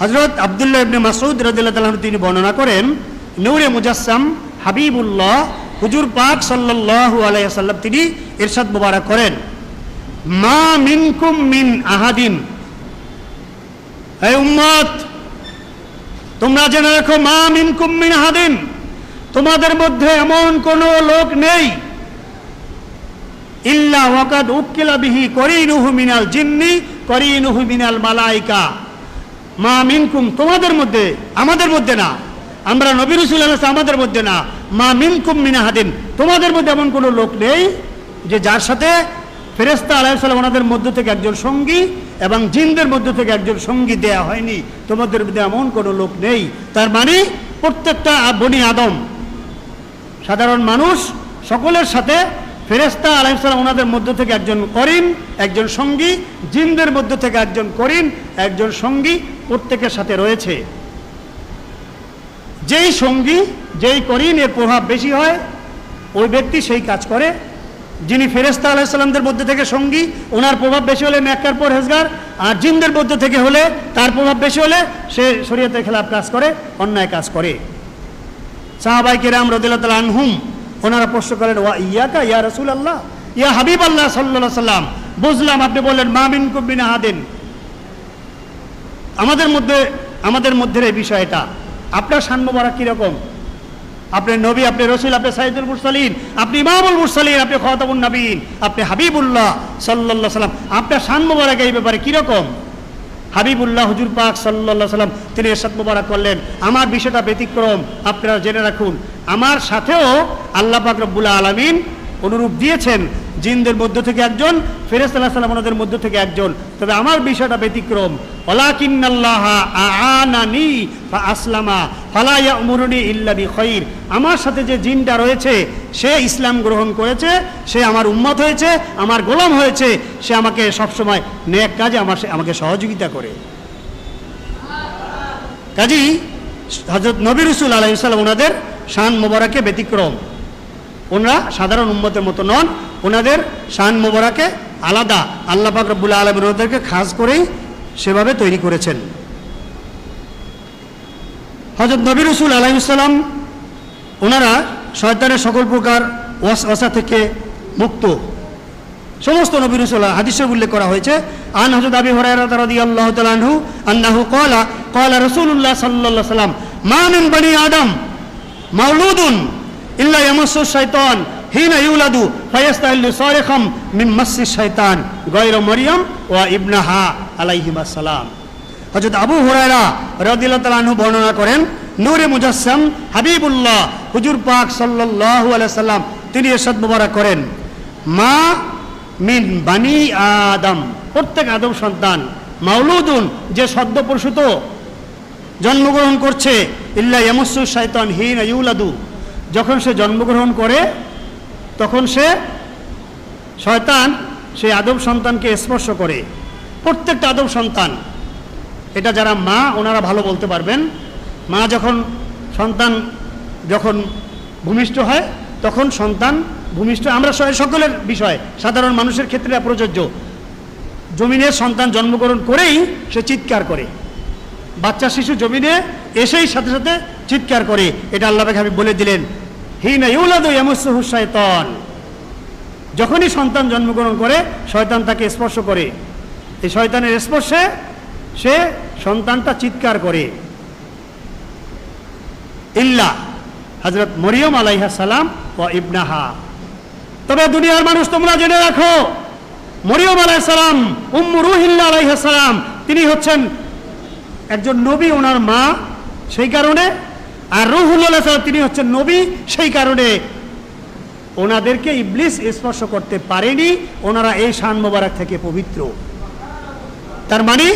হযরত আব্দুল্লাহ ইবনে মাসউদ রাদিয়াল্লাহু তাআলা তিনি বর্ণনা করেন, নূরে মুজাসসাম হাবিবুল্লাহ হুজুর পাক সাল্লাল্লাহু আলাইহি ওয়াসাল্লাম তিনি ইরশাদ মুবারক করেন, মা মিনকুম মিন আহাদিন, হে উম্মত তোমরা জেনে রাখো, মা মিনকুম মিন আহাদিন, তোমাদের মধ্যে এমন কোন লোক নেই, ইল্লা ওয়াকাদ উকিলা বিহি করিনুহু মিনাল জিন্নি করিনুহু মিনাল মালায়েকা। মা মিনকুম, তোমাদের মধ্যে, আমাদের মধ্যে না, আমরা নবী রাসূল আল্লাহ আমাদের মধ্যে না, মা মিনকুম মিন আহাদিন, তোমাদের মধ্যে এমন কোনো লোক নেই যে যার সাথে ফেরেশতা আলাইহিস সালাম ওনাদের মধ্য থেকে একজন সঙ্গী এবং জিনদের মধ্য থেকে একজন সঙ্গী দেয়া হয়নি। তোমাদের মধ্যে এমন কোনো লোক নেই। তার মানে প্রত্যেকটা বনি আদম, সাধারণ মানুষ সকলের সাথে ফেরেশতা আলাইহিস সালাম ওনাদের মধ্য থেকে একজন করিন, একজন সঙ্গী, জিনদের মধ্য থেকে একজন করিন, একজন সঙ্গী প্রত্যেকের সাথে রয়েছে। যেই সঙ্গী, যেই করিন এর প্রভাব বেশি হয় ওই ব্যক্তি সেই কাজ করে। যিনি ফেরেশতা আলাইহিস সালামদের মধ্যে থেকে সঙ্গী, ওনার প্রভাব বেশি হলে নেককার পরহেজগার, আর জিনদের মধ্য থেকে হলে, তার প্রভাব বেশি হলে সে শরীয়তের খেলাফ কাজ করে, অন্যায় কাজ করে। সাহাবায়ে কেরাম রাদিয়াল্লাহু তাআলা আনহুম ওনারা প্রশ্ন করেন, ওয়া ইয়াকা ইয়া রাসূলুল্লাহ, ইয়া হাবিবাল্লাহ সাল্লাল্লাহু আলাইহি সাল্লাম, বুঝলাম আপনি বললেন মা মিনকুম মিন আহাদিন, আমাদের মধ্যে এই বিষয়টা, আপনার শান মোবারক কিরকম? আপনি নবী, আপনি রসুল, আপনি সাইয়্যিদুল মুরসালিন, আপনি ইমামুল মুরসালিন, আপনি খাতামুন নবীন, আপনি হাবিবুল্লাহ সাল্লাল্লাহু সাল্লাম। আপনার শান মোবারক এই ব্যাপারে কীরকম? হাবিবুল্লাহ হুজুর পাক সাল্লাল্লাহু সাল্লাম তিনি ইরশাদ মোবারক করলেন, আমার বিষয়টা ব্যতিক্রম, আপনারা জেনে রাখুন, আমার সাথেও আল্লাহ পাক রব্বুল আলামিন অনুরূপ দিয়েছেন, জিনদের মধ্য থেকে একজন, ফেরেশতা আলাইহিস সালাম ওনাদের মধ্য থেকে একজন, তবে আমার বিষয়টা ব্যতিক্রম। ওয়ালাকিন্নাল্লাহা আ'আনানি ফাআসলামা ফালা ইয়া'মুরুনি ইল্লা বিখাইর। আমার সাথে যে জিনটা রয়েছে সে ইসলাম গ্রহণ করেছে, সে আমার উম্মত হয়েছে, আমার গোলাম হয়েছে, সে আমাকে সবসময় নেক কাজে আমাকে সহযোগিতা করে। কাজী হযরত নবী রাসূল আলাইহিস সালাম ওনাদের শান মোবারকে ব্যতিক্রম, ওনারা সাধারণ উম্মতের মতো নন, ওনাদের শান মোবারকে আলাদা। আল্লাহ পাক রব্বুল আলামিন ওনাদেরকে খাস করেই সেভাবে তৈরি করেছেন। হযরত নবী রাসূল আলাইহিস সালাম ওনারা শয়তানের সকল প্রকার ওয়াসওয়াসা থেকে মুক্ত। সমস্ত নবী রাসূল হাদিসে উল্লেখ করা হয়েছে। আন হযরত আবী হুরায়রা রাদিয়াল্লাহু তাআলা আনহু আন্নাহু ক্বালা রাসূলুল্লাহ সাল্লাল্লাহু আলাইহি ওয়াসাল্লাম মা মিন বনি আদম মাওলুদুন ইল্লা ইয়ামাসসু শাইতান হিনা ইউলাদু ফায়াস্তাহিল্লু সারিখাম মিন মাসসি শাইতান গায়রা মারইয়াম ওয়া ইবনাহা আলাইহিমা সালাম। হযরত আবু হুরায়রা রাদিয়াল্লাহু তাআলা আনহু বর্ণনা করেন, নূরে মুজাসসাম হাবিবুল্লাহ হুজুর পাক সাল্লাল্লাহু আলাইহি সাল্লাম তিনি ইরশাদ মুবারক করেন, মা মিন বানি আদম, প্রত্যেক আদম সন্তান, মাওলুদুন যে সদ্য প্রসূত জন্মগ্রহণ করছে, ইল্লা ইয়ামাসসু শাইতান হিনা ইউলাদু যখন সে জন্মগ্রহণ করে তখন সে শয়তান সেই আদম সন্তানকে স্পর্শ করে। প্রত্যেকটা আদম সন্তান, এটা যারা মা ওনারা ভালো বলতে পারবেন, মা সন্তান যখন ভূমিষ্ঠ হয় তখন সন্তান ভূমিষ্ঠ, আমরা সকলের বিষয়, সাধারণ মানুষের ক্ষেত্রে প্রযোজ্য, জমিনের সন্তান জন্মগ্রহণ করেই সে চিৎকার করে, বাচ্চা শিশু জমিনে এসেই সাথে সাথে চিৎকার করে। এটা আল্লাহ পাক হাবিব বলে দিলেন, হিনা ইউলাদু ইয়ামাসসুহু শাইতান, যখনই সন্তান জন্মগ্রহণ করে শয়তান তাকে স্পর্শ করে, এই শয়তানের স্পর্শে সে সন্তানটা চিৎকার করে। ইল্লা হযরত মরিয়ম আলাইহিস সালাম ওয়া ইবনাহা, তবে দুনিয়ার মানুষ তোমরা জেনে রাখো, মরিয়ম আলাইহিস সালাম উম্মু রূহিল্লাহ আলাইহিস সালাম তিনি হচ্ছেন একজন নবী, ওনার মা সেই কারণে, আর রূহুল্লাহ আলাইহিস সালাম তিনি হচ্ছেন নবী সেই কারণে ওনাদেরকে ইবলিস স্পর্শ করতে পারেনি, ওনারা এই শান মোবারক থেকে পবিত্র। তার মানে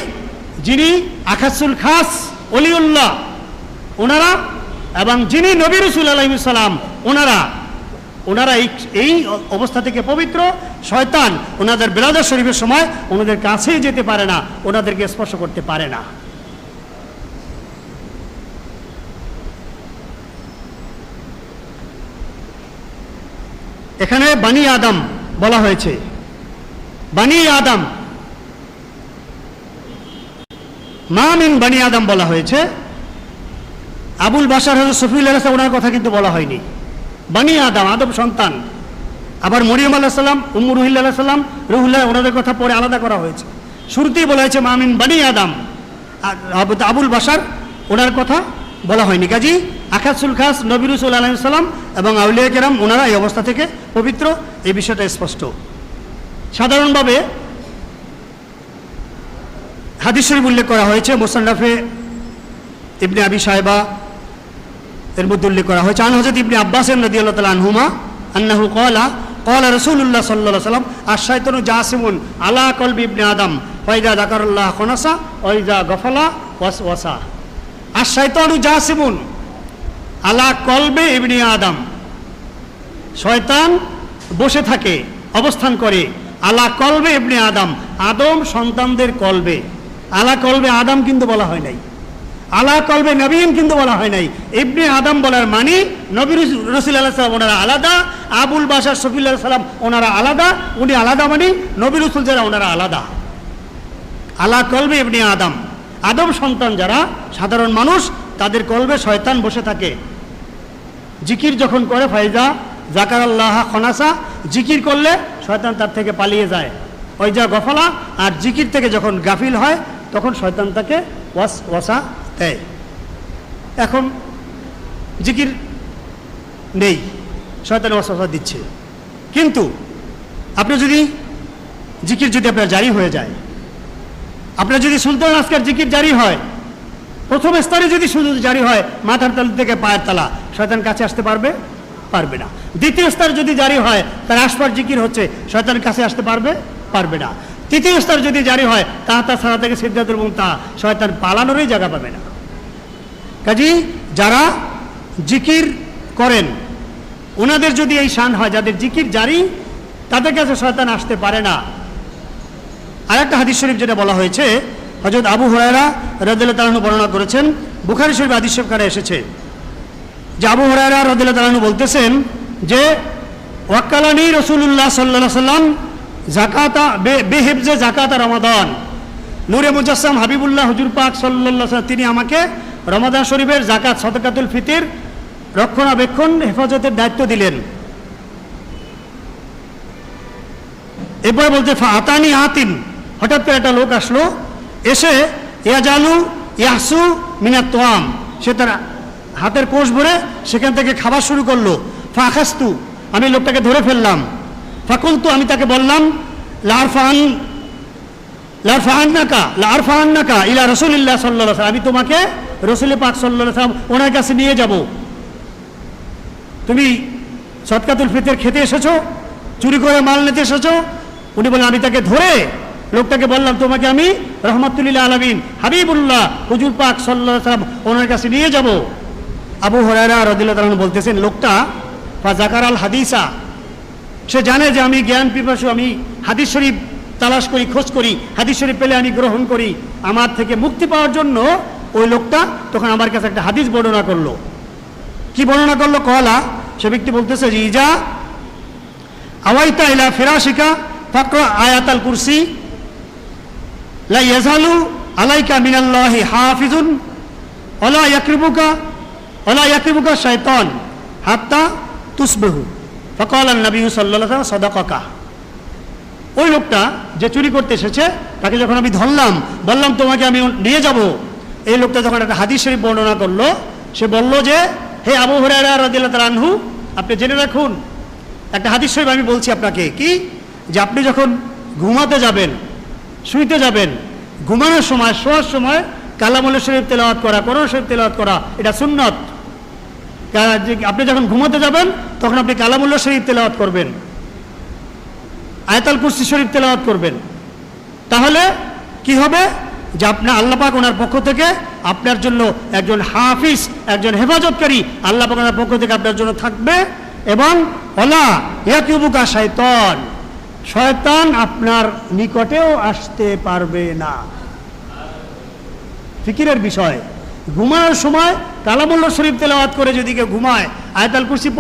যিনি আখাসুল খাস ওলিউল্লাহ ওনারা, এবং যিনি নবী রাসূল আলাইহিস সালাম ওনারা এই অবস্থা থেকে পবিত্র। শয়তান ওনাদের বেলাদত শরীফের সময় ওনাদের কাছেই যেতে পারে না, ওনাদেরকে স্পর্শ করতে পারে না। এখানে বানি আদম বলা হয়েছে, বানি আদম, মা মিন বানি আদম বলা হয়েছে। আবুল বাশার হযরত সফিউল্লাহ আলাইহিস সালাম ওনার কথা কিন্তু বলা হয়নি, বানি আদম আদম সন্তান। আবার মরিয়ম আলাইহিস সালাম, উম্মু রূহিল্লাহ আলাইহিস সালাম, রূহুল্লাহ ওনাদের কথা পরে আলাদা করা হয়েছে। শুরুতেই বলা হয়েছে মা মিন বানি আদম, আবুল বাশার ওনার কথা বলা হয়নি। কাজী আখাসুল খাস নবী রাসূল আলাইহিস সালাম এবং আউলিয়া কেরাম ওনারা এই অবস্থা থেকে পবিত্র, এই বিষয়টা স্পষ্ট। সাধারণভাবে হাদিস শরীফ উল্লেখ করা হয়েছে, মুসান্নাফে ইবনে আবি শায়বা এর মধ্যে উল্লেখ করা হয়েছে। আন হযরত ইবনে আব্বাস রাদিয়াল্লাহু তাআলা আনহুমা আন্নাহু ক্বালা রাসূলুল্লাহ সাল্লাল্লাহু আলাইহি ওয়াসাল্লাম আশ-শাইতানু জাসিমুন আলা কলবি ইবনে আদম ফাইদা যাকারাল্লাহ খানাসা ওয়া ইযা গাফালা ওয়াসওয়াসা। আশ-শাইতানু জাসিমুন আলা কলবে ইবনে আদম, শয়তান বসে থাকে, অবস্থান করে আলা কলবে ইবনে আদম, আদম সন্তানদের কলবে। আলা কলবে আদম কিন্তু বলা হয় নাই, আলা কলবে নবীন কিন্তু বলা হয় নাই। ইবনে আদম বলার মানে নবী রাসূল আলাইহিস সালাম ওনারা আলাদা, আবুল বাশার সফিউল্লাহ আলাইহিস সালাম ওনারা আলাদা, উনি আলাদা মানে নবী রাসূল যারা ওনারা আলাদা। আলা কলবে ইবনে আদম, আদম সন্তান যারা সাধারণ মানুষ তাদের কলবে শয়তান বসে থাকে। জিকির যখন করে ফাইজা যাকারাল্লাহ খানাসা, জিকির করলে শয়তান তার থেকে পালিয়ে যায়। ওইজা গফলা, আর জিকির থেকে যখন গাফিল হয় তখন শয়তান তাকে ওয়াসা দেয়। এখন জিকির নেই, শয়তান ওয়াসওয়াসা দিচ্ছে। কিন্তু আপনি যদি জিকির যদি আপনার জারি হয়ে যায়, আপনার যদি সুলতান আজকার জিকির জারি হয়, প্রথম স্তরে যদি শুধু জারি হয় মাথার তালু থেকে পায়ের তালা, শয়তান কাছে আসতে পারবে? পারবে না। দ্বিতীয় স্তর যদি জারি হয়, তার আশপাশ জিকির হচ্ছে, শয়তান কাছে আসতে পারবে? পারবে না। তৃতীয় স্তর যদি জারি হয়, তাহাতা সারা থেকে সিদ্ধাতুল মুনতা, শয়তান পালানোরই জায়গা পাবে না। কাজী যারা জিকির করেন ওনাদের যদি এই শান হয়, যাদের জিকির জারি, তাদের কাছে শয়তান আসতে পারে না। আর একটা হাদিস শরীফ যেটা বলা হয়েছে, হযরত আবু হুরায়রা রাদিয়াল্লাহু তাআলা বর্ণনা করেছেন, বুখারী শরীফ হাদিস শরীফে এসেছে যে আবু হুরায়রা রাদিয়াল্লাহু তাআলা বলতেছেন যে ওয়াক্কালানি রাসূলুল্লাহ সাল্লাল্লাহু আলাইহি ওয়াসাল্লাম যাকাতা বেহিফজে যাকাতা রমাদান, নূরে মুজাসসাম হাবিবুল্লাহ হুজুর পাক সাল্লাল্লাহু আলাইহি ওয়াসাল্লাম তিনি আমাকে রমাদান শরীফের যাকাত সাদাকাতুল ফিতর রক্ষণাবেক্ষণ হেফাজতের দায়িত্ব দিলেন। এরপর বলতে ফাতানি আতিন, হঠাৎ করে একটা লোক আসলো, এসে ইয়াজালু ইয়াসু মিনাত তোয়াম, সে তার হাতের কোষ ভরে সেখান থেকে খাবার শুরু করলো। ফাখাস্তু, আমি লোকটাকে ধরে ফেললাম। ফাকুলতু, আমি তাকে বললাম লারফান্নাকা ইলা রাসূলিল্লাহ সাল্লাল্লাহু আলাইহি ওয়াসাল্লাম, আমি তোমাকে রাসূল পাক সাল্লাল্লাহু আলাইহি ওয়াসাল্লাম ওনার কাছে নিয়ে যাব। তুমি সদকাতুল ফিতর খেতে এসেছো, চুরি করে মাল নিতে এসেছো? উনি বললেন, আমি তাকে ধরে লোকটাকে বললাম তোমাকে আমি রহমাতুল্লিল আলামিন হাবিবুল্লাহ হুজুর পাক সাল্লাল্লাহু আলাইহি ওয়াসাল্লাম ওনার কাছে নিয়ে যাব। আবু হুরায়রা রাদিয়াল্লাহু তাআলা বলতেছেন, লোকটা ফাযাকারাল হাদিসা, সে জানে যে আমি জ্ঞান পিপাসু, আমি হাদিস শরীফ তালাশ করি, খোঁজ করি, হাদিস শরীফ পেলে আমি গ্রহণ করি। আমার থেকে মুক্তি পাওয়ার জন্য ওই লোকটা তখন আমার কাছে একটা হাদিস বর্ণনা করলো। কি বর্ণনা করলো? কলা, সে ব্যক্তি বলতেছে যে ইজা আওয়াইতা ইলা ফিরাশিকা ফাকরা আয়াতাল কুরসি লা ইয়াজালু আলাইকা মিনাল্লাহি হাফিজুন ওয়ালা ইয়াকরিবুকা শাইতান হাত্তা তুসবিহু ফাকালা নবী সাল্লাল্লাহু আলাইহি ওয়াসাল্লাম সাদাকাকা। ওই লোকটা যে চুরি করতে এসেছে তাকে যখন আমি ধরলাম, বললাম তোমাকে আমি নিয়ে যাব, এই লোকটা যখন একটা হাদিস শরীফ বর্ণনা করলো, সে বলল যে হে আবু হুরায়রা রাদিয়াল্লাহু তাআলা আনহু, আপনি জেনে রাখুন একটা হাদিস শরীফ আমি বলছি আপনাকে, কি যে আপনি যখন ঘুমাতে যাবেন, শুইতে যাবেন, ঘুমানোর সময়, শোয়ার সময় কালামুল শরীফ তেলাওয়াত করা, কোরআন শরীফ তেলাওয়াত করা, এটা সুন্নাত। আপনি যখন ঘুমাতে যাবেন তখন আপনি কালামুল্লাহ শরীফ তেলাওয়াত করবেন, আয়াতুল কুরসি শরীফ তেলাওয়াত করবেন। তাহলে কি হবে যে আপনার আল্লাহ পাক ওনার পক্ষ থেকে আপনার জন্য একজন হাফিজ, একজন হেফাজতকারী আল্লাহ পাক ওনার পক্ষ থেকে আপনার জন্য থাকবে, এবং ওয়ালা ইয়াকুবুকা শাইতান, শয়তান আপনার নিকটেও আসতে পারবে না। ফিকিরের বিষয়, ঘুমানোর সময় কালামুল্লাহ শরীফ তেলাওয়াত করে যদি কেউ ঘুমায়, আয়াতুল কুরসি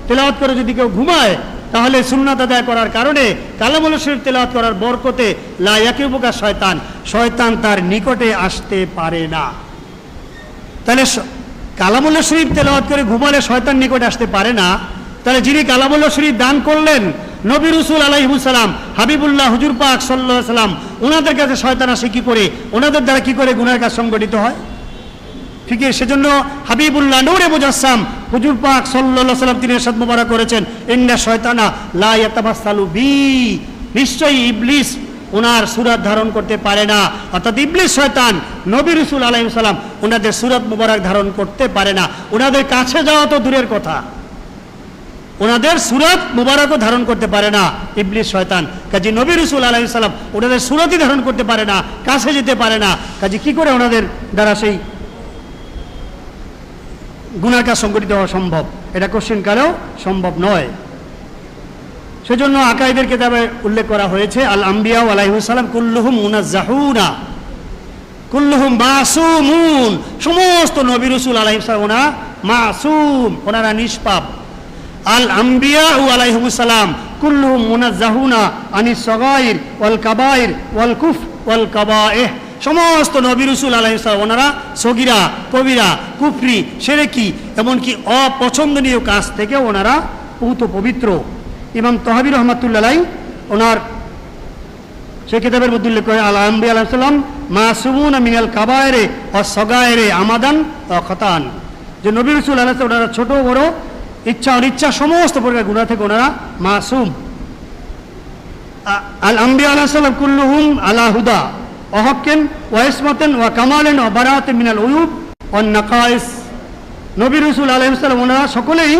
তেলাওয়াত করে যদি কেউ ঘুমায়, তাহলে সুন্নাত আদায় করার কারণে কালামুল্লাহ শরীফ তেলাওয়াত করার বরকতে লা ইয়াকুবুকা শয়তান, শয়তান তার নিকটে আসতে পারে না। তাহলে কালামুল্লাহ শরীফ তেলাওয়াত করে ঘুমালে শয়তান নিকটে আসতে পারে না। তাহলে যিনি কালামুল্লাহ শরীফ দান করলেন নবী রাসূল আলাইহিস সালাম হাবিবুল্লাহ হুজুর পাক সাল্লাল্লাহু আলাইহি ওয়াসাল্লাম, ওনাদের কাছে শয়তান আসে কি করে? ওনাদের দ্বারা কি করে গুনাহের কাজ সংগঠিত হয়? ঠিক আছে, সেজন্য হাবিবুল্লাহ নূরে মুজাসসাম হুজুর পাক সাল্লাল্লাহু আলাইহি ওয়াসাল্লাম তিনি ইরশাদ মুবারক করেছেন, ইন্না শয়তানা লা ইয়াতামাসসালু বি, নিশ্চয়ই ইবলিস ওনার সূরত ধারণ করতে পারে না। অর্থাৎ ইবলিস শয়তান নবী রাসূল আলাইহিস সালাম ওনাদের সূরত মুবারক ধারণ করতে পারে না। ওনাদের কাছে যাওয়া তো দূরের কথা, ওনাদের সূরত মুবারকও ধারণ করতে পারে না ইবলিস শয়তান। কাজী নবী রাসূল আলাইহিস সালাম ওনাদের সূরতই ধারণ করতে পারে না, কাছে যেতে পারে না। কাজী কি করে ওনাদের দ্বারা সেই গুনার কাজ সংগঠিত হওয়া সম্ভব? এটা কোশ্চেন কালেও সম্ভব নয়। সেজন্য আকাইদের কিতাবে উল্লেখ করা হয়েছে, আল আম্বিয়া আলাইহিস সালাম কুল্লুহুম মুনাজ্জাহুনা কুল্লুহুম মাসুমুন, সমস্ত নবী রাসূল আলাইহিস সালাম ওনারা মাসুম, ওনারা নিষ্পাপ। আল আম্বিয়া আলাইহিস সালাম কুল্লুহুম মুনাজ্জাহুনা আনিস সগাইর ওয়াল কাবাইর ওয়াল কুফ ওয়াল কাবাইহ, সমস্ত নবী রাসূল আলাইহিস সালাম ওনারা সগীরা, কবিরা, কুফরি, শিরকি, এমনকি অপছন্দনীয় কাজ থেকে ওনারা পূত পবিত্র। ইমাম তাহাবী রহমাতুল্লাহ আলাইহি ওনার সে কিতাবের মধ্যে উল্লেখ করে, আল আম্বিয়া আলাইহিস সালাম মাসুমুনা মিনাল কাবায়েরে ওয়াস সগায়েরে আমাদান ওয়া খাতান, যে নবী রাসূল আলাইহিস সালাম ওনারা ছোট বড় ইচ্ছা অনিচ্ছা সমস্ত প্রকার গুনাহ থেকে ওনারা মাসুম। আল আম্বিয়া আলাইহিস সালাম কুল্লুহুম আলা হুদা ওয়া হাক্কিন ওয়া ইসমাতিন ওয়া কামালিন ওয়া বারাআতিন মিনাল উয়ুব ওয়ান নাকাইস। নবী রাসূল আলাইহিস সালাম ওনারা সকলেই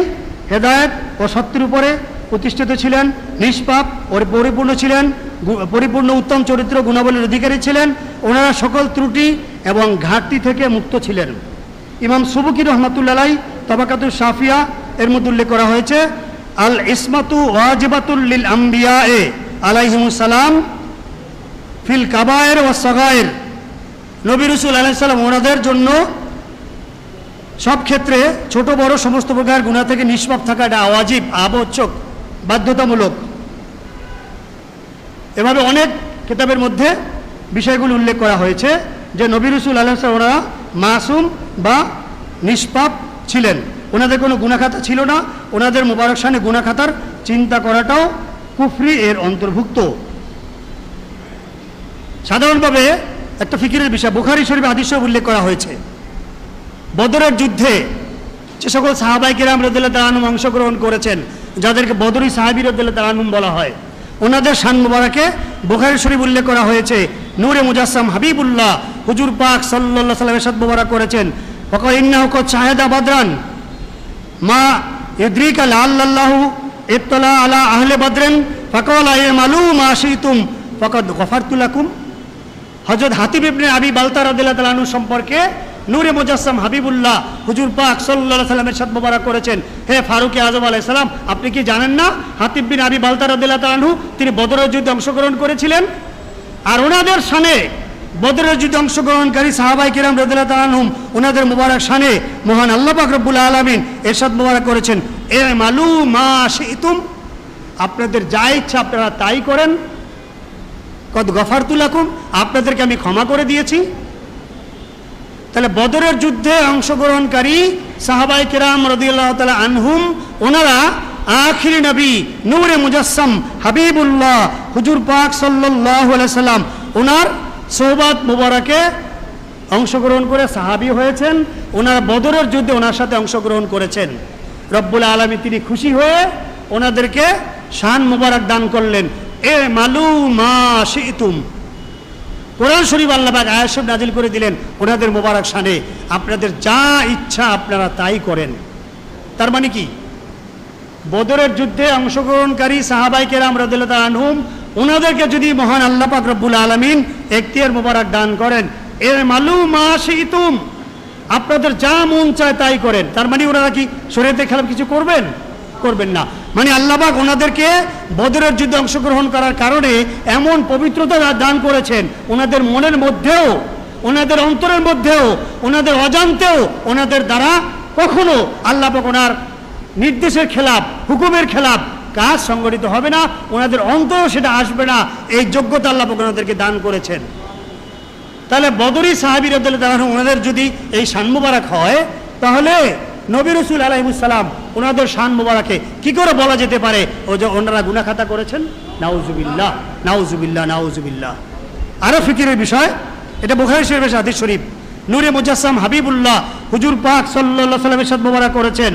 হেদায়েত ও সত্যের উপরে প্রতিষ্ঠিত ছিলেন, নিষ্পাপ ও পরিপূর্ণ ছিলেন, পরিপূর্ণ উত্তম চরিত্র গুণাবলীর অধিকারী ছিলেন। ওনারা সকল ত্রুটি এবং ঘাটতি থেকে মুক্ত ছিলেন। ইমাম সুবুকি রহমাতুল্লাহ আলাইহি তাবাকাতুশ শাফিয়া এর মধ্যে উল্লেখ করা হয়েছে, আল ইসমাতু ওয়াজিবাতুল লিল আম্বিয়ায়ে আলাইহিমুস সালাম ফিল কাবায়ের ওয়াস সাগায়ের। নবী রাসূল আলাইহিস সালাম ওনাদের জন্য সব ক্ষেত্রে ছোট বড় সমস্ত প্রকার গুনাহ থেকে নিষ্পাপ থাকা এটা ওয়াজিব, আবশ্যক, বাধ্যতামূলক। এভাবে অনেক কিতাবের মধ্যে বিষয়গুলো উল্লেখ করা হয়েছে যে নবী রাসূল আলাইহিস সালাম ওনারা মাসুম বা নিষ্পাপ ছিলেন, ওনাদের কোনো গুনাহখাতা ছিল না। ওনাদের মুবারক শানে গুনাহখাতার চিন্তা করাটাও কুফরি এর অন্তর্ভুক্ত। সাধারণভাবে একটা ফিকিরের বিষয়, বুখারী শরীফে হাদিসে উল্লেখ করা হয়েছে, বদরের যুদ্ধে যে সকল সাহাবায়ে কেরাম রাদিয়াল্লাহু তাআলা আনহুম অংশগ্রহণ করেছেন, যাদেরকে বদরি সাহাবী রাদিয়াল্লাহু তাআলা আনহুম বলা হয়, ওনাদের শান মুবারকে বুখারী শরীফ উল্লেখ করা হয়েছে। নূরে মুজাসসাম হাবিবুল্লাহ হুজুর পাক সাল্লাল্লাহু আলাইহি ওয়াসাল্লাম ইরশাদ মুবারক করেছেন, ফাকাল ইন্নাহু কদ শাহাদা বাদরান মা ইউদরিকা লাল্লাহু ইত্তালা আলা আহলে বদরিন ফাকালা ইয়ামালু মা শিতুম ফাকাদ গফারতু লাকুম। হযরত হাতিব ইবনে আবি বালতা রাদিয়াল্লাহু তাআলা আনহু সম্পর্কে নূরে মুজাসসাম হাবিবুল্লাহ হুজুর পাক সাল্লাল্লাহু আলাইহি ওয়াসাল্লাম ইরশাদ মুবারক করেছেন, হে ফারুক আযম আলাইহিস সালাম, আপনি কি জানেন না হাতিব বিন আবি বালতা রাদিয়াল্লাহু তাআলা আনহু তিনি বদরের যুদ্ধে অংশগ্রহণ করেছিলেন? আর ওনাদের শানে, বদরের যুদ্ধে অংশগ্রহণকারী সাহাবায়ে কেরাম রাদিয়াল্লাহু তাআলা আনহুম ওনাদের মুবারক শানে মহান আল্লাহ পাক রব্বুল আলামিন ইরশাদ মুবারক করেছেন, এ মালু মা শিতুম, আপনাদের যা ইচ্ছা আপনারা তাই করেন, কদ গফারতু লাকুম, আপনাদেরকে আমি ক্ষমা করে দিয়েছি। তাহলে বদরের যুদ্ধে অংশগ্রহণকারী সাহাবায়ে কেরাম রাদিয়াল্লাহু তাআলা আনহুম ওনারা আখিরি নবী নূরে মুজাসসাম হাবিবুল্লাহ হুজুর পাক সাল্লাল্লাহু আলাইহি সাল্লাম ওনার সোহবত মুবারকে অংশগ্রহণ করে সাহাবী হয়েছেন। ওনারা বদরের যুদ্ধে ওনার সাথে অংশগ্রহণ করেছেন। রব্বুল আলামিন তিনি খুশি হয়ে ওনাদেরকে শান মুবারক দান করলেন, এ মালু মা শিতুম। কোরআন শরীফ আল্লাহ পাক আয়াত শরীফ নাজিল করে দিলেন ওনাদের মোবারক শানে, আপনাদের যা ইচ্ছা আপনারা তাই করেন। তার মানে কি, বদরের যুদ্ধে অংশগ্রহণকারী সাহাবায়ে কেরাম রাদিয়াল্লাহু তাআলা আনহুম ওনাদেরকে যদি মহান আল্লাহ পাক রব্বুল আলামিন এখতিয়ার মোবারক দান করেন, এ মালু মা শিতুম, আপনাদের যা মন চায় তাই করেন, তার মানে ওনারা কি শরীয়তের খেলাফ কিছু করবেন? করবেন না। মানে আল্লাহ পাক ওনাদেরকে বদরের যুদ্ধে অংশগ্রহণ করার কারণে এমন পবিত্রতা দান করেছেন, ওনাদের মনের মধ্যেও, ওনাদের অন্তরের মধ্যেও, ওনাদের অজান্তেও ওনাদের দ্বারা কখনো আল্লাহ পাক ওনার নির্দেশের খেলাফ, হুকুমের খেলাফ কাজ সংগঠিত হবে না, ওনাদের অন্তরেও সেটা আসবে না। এই যোগ্যতা আল্লাহ পাক ওনাদেরকে দান করেছেন। তাহলে বদরি সাহাবী রাদিয়াল্লাহু তাআলা ওনাদের যদি এই শান মুবারক হয়, তাহলে নবী রাসূল আলাইহিস সালাম ওনাদের শান মুবারকে কি করে বলা যেতে পারে ও যে ওনারা গুনাহ খাতা করেছেন? নাউজুবিল্লাহ, নাউজুবিল্লাহ, নাউজুবিল্লাহ। আরো ফিকিরের বিষয়, এটা বুখারী শরীফের হাদিস শরীফ, নূরে মুজাসসাম হাবিবুল্লাহ হুজুর পাক সাল্লাল্লাহু আলাইহি ওয়াসাল্লামের শান মুবারক করেছেন,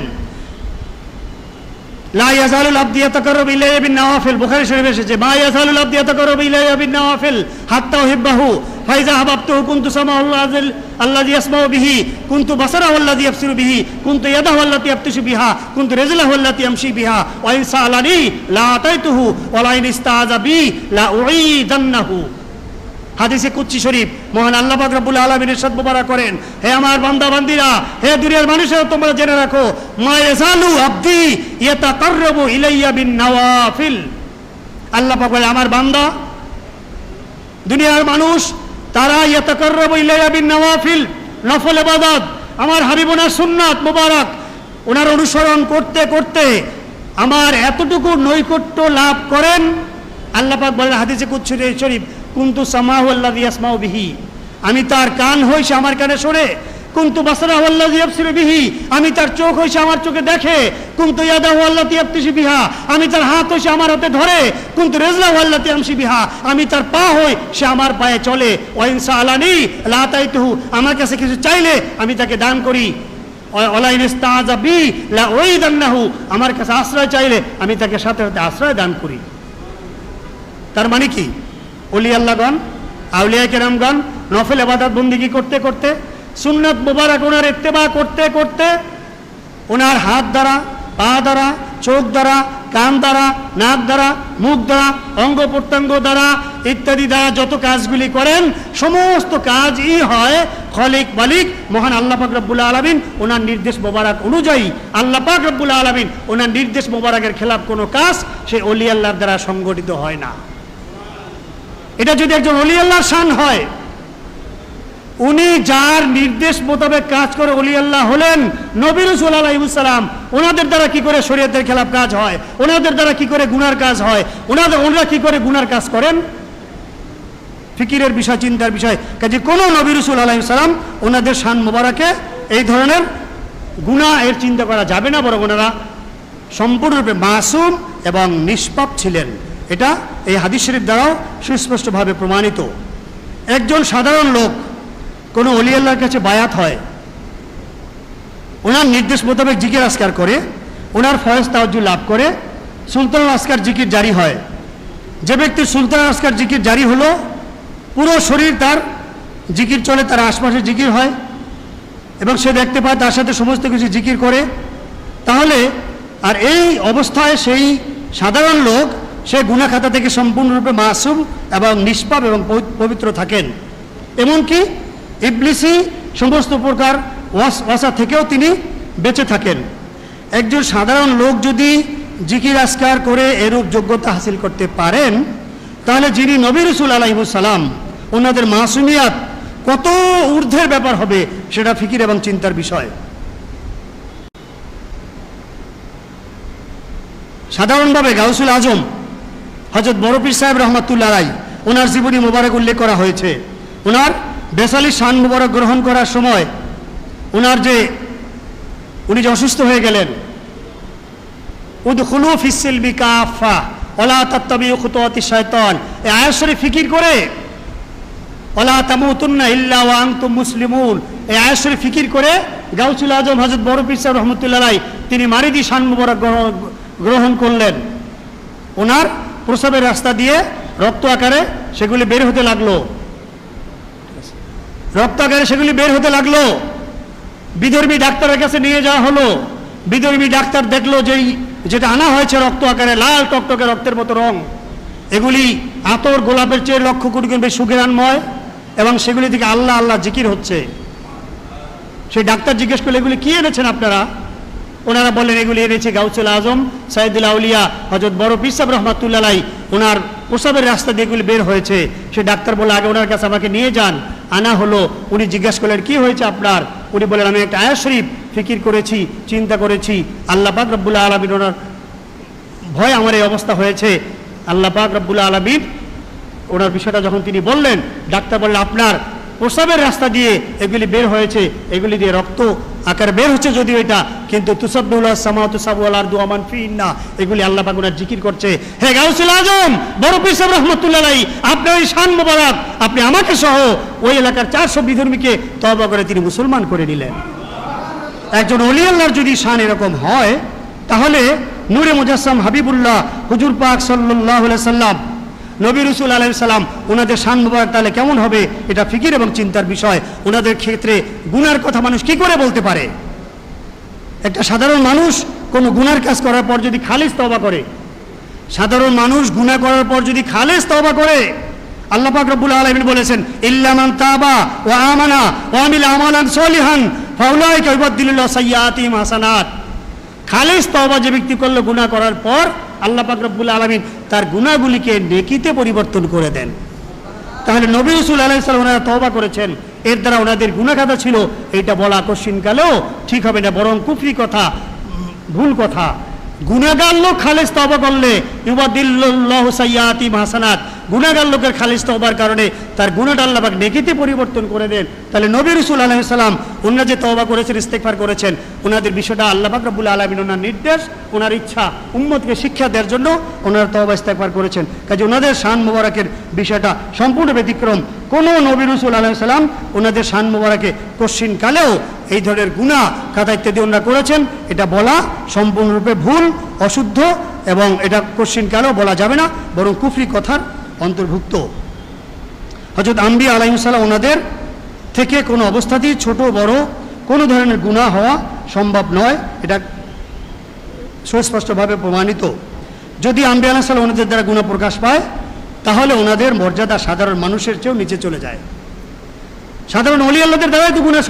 লা ইয়াজালুল আবদু ইয়াতাকাররাবু ইলাইয়া বিন নওয়াফিল। বুখারী শরীফে এসেছে, মা ইয়াজালুল আবদু ইয়াতাকাররাবু ইলাইয়া বিন নওয়াফিল হাত্তা উহিব্বাহু ফাইজা হাবাবতুহু কুনতু সামাউল আল্লাযী ইয়াসমাউ বিহি কুনতু বাসারাহু আল্লাযী ইয়াবসিরু বিহি কুনতু ইয়াদাহু আল্লাতী ইয়াবতিশু বিহা কুনতু রিজলাহু আল্লাতী ইয়ামশি বিহা ওয়া ইন সাআলানি লা আতাইতুহু ওয়া লা ইন ইস্তাআযা বি লা উঈদান্নাহু। হাদিসে কুদসি শরীফ, মহান আল্লাহ পাক রব্বুল আলামিন ইরশাদ মুবারক করেন, হে আমার বান্দা বান্দীরা, হে দুনিয়ার মানুষেরা, তোমরা জেনে রাখো, মা ইয়াজালু আবদি ইয়াতাকাররাবু ইলাইয়া বিন নওয়াফিল। আল্লাহ পাক বলে, আমার বান্দা, দুনিয়ার মানুষ, তারা ইয়াতাকাররাবু ইলাইয়া বিন নওয়াফিল, নফল ইবাদত, আমার হাবিবুনার সুন্নাত মুবারক ওনার অনুসরণ করতে করতে আমার এতটুকু নৈকট্য লাভ করেন। আল্লাহ পাক বলেন হাদিসে কুদসি শরীফ, কুনতু সামাহু আল্লাযী ইয়াসমাউ বিহি, আমি তার কান হই, সে আমার কানে শোনে। কুনতু বাসারাহু আল্লাযী ইয়াবসিরু বিহি, আমি তার চোখ হই, সে আমার চোখে দেখে। কুনতু ইয়াদাহু আল্লাতী ইয়াবতিশু বিহা, আমি তার হাত হই, সে আমার হাতে ধরে। কুনতু রিজলাহু আল্লাতী ইয়ামশি বিহা, আমি তার পা হই, সে আমার পায়ে চলে। ওয়া ইন সাআলানি লা আতাইতুহু, আমার কাছে কিছু চাইলে আমি তাকে দান করি। ওয়ালাইন ইস্তাআযা বি লা উইদান্নাহু, আমার কাছে আশ্রয় চাইলে আমি তাকে সাথে সাথে আশ্রয় দান করি। তার মানে কি, ওলি আল্লাহগণ, আউলিয়া কেরামগণ নফল ইবাদত বন্দেগী করতে করতে, সুন্নাত মুবারক ওনার ইত্তেবা করতে করতে, ওনার হাত দ্বারা, পা দ্বারা, চোখ দ্বারা, কান দ্বারা, নাক দ্বারা, মুখ দ্বারা, অঙ্গ প্রত্যঙ্গ দ্বারা ইত্যাদি দ্বারা যত কাজগুলি করেন, সমস্ত কাজই হয় খলিক মালিক মহান আল্লাহ পাক রব্বুল আলামিন ওনার নির্দেশ মোবারক অনুযায়ী। আল্লাহ পাক রব্বুল আলামিন ওনার নির্দেশ মোবারকের খেলাফ কোনো কাজ সেই ওলি আল্লাহর দ্বারা সংগঠিত হয় না। এটা যদি একজন ওলি আল্লাহর শান হয়, উনি যার নির্দেশ মোতাবেক কাজ করে ওলি আল্লাহ হলেন। নবী রাসূল আলাইহিস সালাম, ওনাদের দ্বারা কি করে শরীয়তের খেলাফ কাজ হয়, ওনাদের দ্বারা কি করে গুনার কাজ হয়, ওনারা কি করে গুনার কাজ করেন, ফিকিরের বিষয়, চিন্তার বিষয়। কাজে কোনো নবী রাসূল আলাইহিস সালাম ওনাদের শান মোবারকে এই ধরনের গুনাহ এর চিন্তা করা যাবে না, বরং ওনারা সম্পূর্ণরূপে মাসুম এবং নিষ্পাপ ছিলেন। এটা এই হাদিস শরীফ দ্বারাও সুস্পষ্টভাবে প্রমাণিত। একজন সাধারণ লোক কোনো ওলি আল্লাহর কাছে বায়াত হয়, ওনার নির্দেশ মোতাবেক জিকির আজকার করে, ওনার ফয়েজ তাওয়াজ্জুহ লাভ করে, সুলতানুল আসকার জিকির জারি হয়। যে ব্যক্তির সুলতানুল আসকার জিকির জারি হলো, পুরো শরীর তার জিকির চলে, তার আশপাশে জিকির হয় এবং সে দেখতে পায় তার সাথে সমস্ত কিছু জিকির করে, তাহলে আর এই অবস্থায় সেই সাধারণ লোক সে গুনাহ খাতা থেকে সম্পূর্ণরূপে মাসুম এবং নিষ্পাপ এবং পবিত্র থাকেন। এমনকি ইবলিসি সমস্ত প্রকার ওয়াসা থেকেও তিনি বেঁচে থাকেন। একজন সাধারণ লোক যদি জিকির আজকার করে এরূপ যোগ্যতা হাসিল করতে পারেন, তাহলে যিনি নবী রাসূল আলাইহিস সালাম, ওনাদের মাসুমিয়াত কত ঊর্ধ্বের ব্যাপার হবে, সেটা ফিকির এবং চিন্তার বিষয়। সাধারণভাবে গাউসুল আজম হযরত বড় পীর সাহেব রহমাতুল্লাহ আলাইহি, ওনার জীবনী মোবারক উল্লেখ করা হয়েছে। ওনার বেসালি শান মুবারক গ্রহণ করার সময় উনি যে অসুস্থ হয়ে গেলেন, উদখুলু ফিস সিলমি কাফা ওয়ালা তাত্তাবিউ খুতুওয়াতিশ শায়তান, এই আয়াত শরীফ ফিকির করে, ওয়ালা তামুতুন্না ইল্লা ওয়া আনতুম মুসলিমুন, এই আয়াত শরীফ ফিকির করে গাউসুল আজম হযরত বড় পীর সাহেব রহমাতুল্লাহ আলাইহি তিনি মারিদি শান মুবারক গ্রহণ করলেন। ওনার প্রস্রাবের রাস্তা দিয়ে রক্ত আকারে সেগুলি বের হতে লাগলো, রক্ত আকারে সেগুলি বের হতে লাগলো। বিধর্মী ডাক্তারের কাছে নিয়ে যাওয়া হলো। বিধর্মী ডাক্তার দেখলো যেটা আনা হয়েছে রক্ত আকারে, লাল টকটকে রক্তের মতো রং, এগুলি আতর গোলাপের চেয়ে লক্ষ কোটি গুণ বেশি সুঘ্রাণময় এবং সেগুলি থেকে আল্লাহ আল্লাহ জিকির হচ্ছে। সেই ডাক্তার জিজ্ঞেস করলে এগুলি কি এনেছেন আপনারা? ওনারা বললেন এগুলি এনেছে গাউসুল আজম সাইয়্যিদুল আউলিয়া হযরত বড় পীর সাহেব রহমাতুল্লাহ আলাইহি, ওনার প্রস্রাবের রাস্তা দিয়ে এগুলি বের হয়েছে। সে ডাক্তার বলে আগে ওনার কাছে আমাকে নিয়ে যান। আনা হলো। উনি জিজ্ঞাসা করলেন কি হয়েছে আপনার? উনি বলেন আমি একটা আয়াত শরীফ ফিকির করেছি, চিন্তা করেছি, আল্লাহ পাক রব্বুল আলামিন ওনার ভয় আমার এই অবস্থা হয়েছে। আল্লাহ পাক রব্বুল আলামিন ওনার বিষয়টা যখন তিনি বললেন, ডাক্তার বললেন আপনার প্রস্রাবের রাস্তা দিয়ে এগুলি বের হয়েছে, এগুলি দিয়ে রক্ত আকার বের হচ্ছে যদিও এটা, কিন্তু তুসাব্বিহুল্লাহু সামাওয়াতু সাব'উ ওয়াল আরদু ওয়া মান ফিহিন্না, এগুলি আল্লাহ পাক ওনার জিকির করছে। হে গাউসুল আজম বড় পীর সাহেব রহমাতুল্লাহ আলাইহি, আপনার এই শান মোবারক, আপনি আমাকে সহ ওই এলাকার 400 বিধর্মীকে তওবা করে তিনি মুসলমান করে নিলেন। একজন ওলি আল্লাহর যদি শান এরকম হয়, তাহলে নূরে মুজাসসাম হাবিবুল্লাহ হুজুর পাক সাল্লাল্লাহু আলাইহি সাল্লাম, নবী রাসূল আলাইহিস সালাম, ওনাদের শান মুবারক তাহলে কেমন হবে? এটা ফিকির এবং চিন্তার বিষয়। ওনাদের ক্ষেত্রে গুনার কথা মানুষ কি করে বলতে পারে? একটা সাধারণ মানুষ কোনো গুনার কাজ করার পর যদি খালিস তওবা করে, সাধারণ মানুষ গুনাহ করার পর যদি খালিস তওবা করে, আল্লাহ পাক রব্বুল আলামিন বলেছেন ইল্লা মান তাবা ওয়া আমানা ওয়া আমিলা আমালান সলিহান ফাউলাইকা ইউবাদদিলুল্লাহু সাইয়্যাতিহিম হাসানাত। খালিস তওবা যে ব্যক্তি করলো গুনাহ করার পর, আল্লাহ পাক রব্বুল আলামিন তার গুনাহগুলিকে নেকিতে পরিবর্তন করে দেন। তাহলে নবী রাসূল আলাইহিস সালাম ওনারা তওবা করেছেন, এর দ্বারা ওনাদের গুনাহ খাতা ছিল, এইটা বলা কোশ্চিনকালেও ঠিক হবে না, বরং কুফরি কথা, ভুল কথা। গুনাহগার লোক খালিস তওবা করলে ইউবাদদিলুল্লাহু সাইয়্যাতিহিম হাসানাত, গুনাহগার লোকের খালিস তওবার কারণে তার গুনাহটা আল্লাহ পাক নেকিতে পরিবর্তন করে দেন। তাহলে নবী রাসূল আলাইহিস সালাম ওনারা যে তওবা করেছেন, ইস্তেগফার করেছেন, ওনাদের বিষয়টা আল্লাহ পাক রব্বুল আলামিন ওনার নির্দেশ, ওনার ইচ্ছা, উম্মতকে শিক্ষা দেওয়ার জন্য ওনারা তওবা ইস্তেগফার করেছেন। কাজে ওনাদের শান মুবারকের বিষয়টা সম্পূর্ণ ব্যতিক্রম। কোনো নবী রাসূল আলাইহিস সালাম ওনাদের শান মুবারকে কোশ্চিনকালেও এই ধরনের গুনাহ খাতা ইত্যাদি ওনারা করেছেন, এটা বলা সম্পূর্ণরূপে ভুল, অশুদ্ধ, এবং এটা কোশ্চিনকালেও বলা যাবে না, বরং কুফরি কথার অন্তর্ভুক্ত। হযরত আম্বিয়া আলাইহিস সালাম ওনাদের থেকে কোনো অবস্থাতেই ছোট বড় কোনো ধরনের গুনাহ হওয়া সম্ভব নয়, এটা সুস্পষ্টভাবে প্রমাণিত। যদি আম্বিয়া আলাইহিস সালাম ওনাদের দ্বারা গুনাহ প্রকাশ পায়, তাহলে ওনাদের মর্যাদা সাধারণ মানুষের চেয়েও নিচে চলে যায়। সাধারণ ওলি আল্লাহদের দ্বারাই তো গুনাহ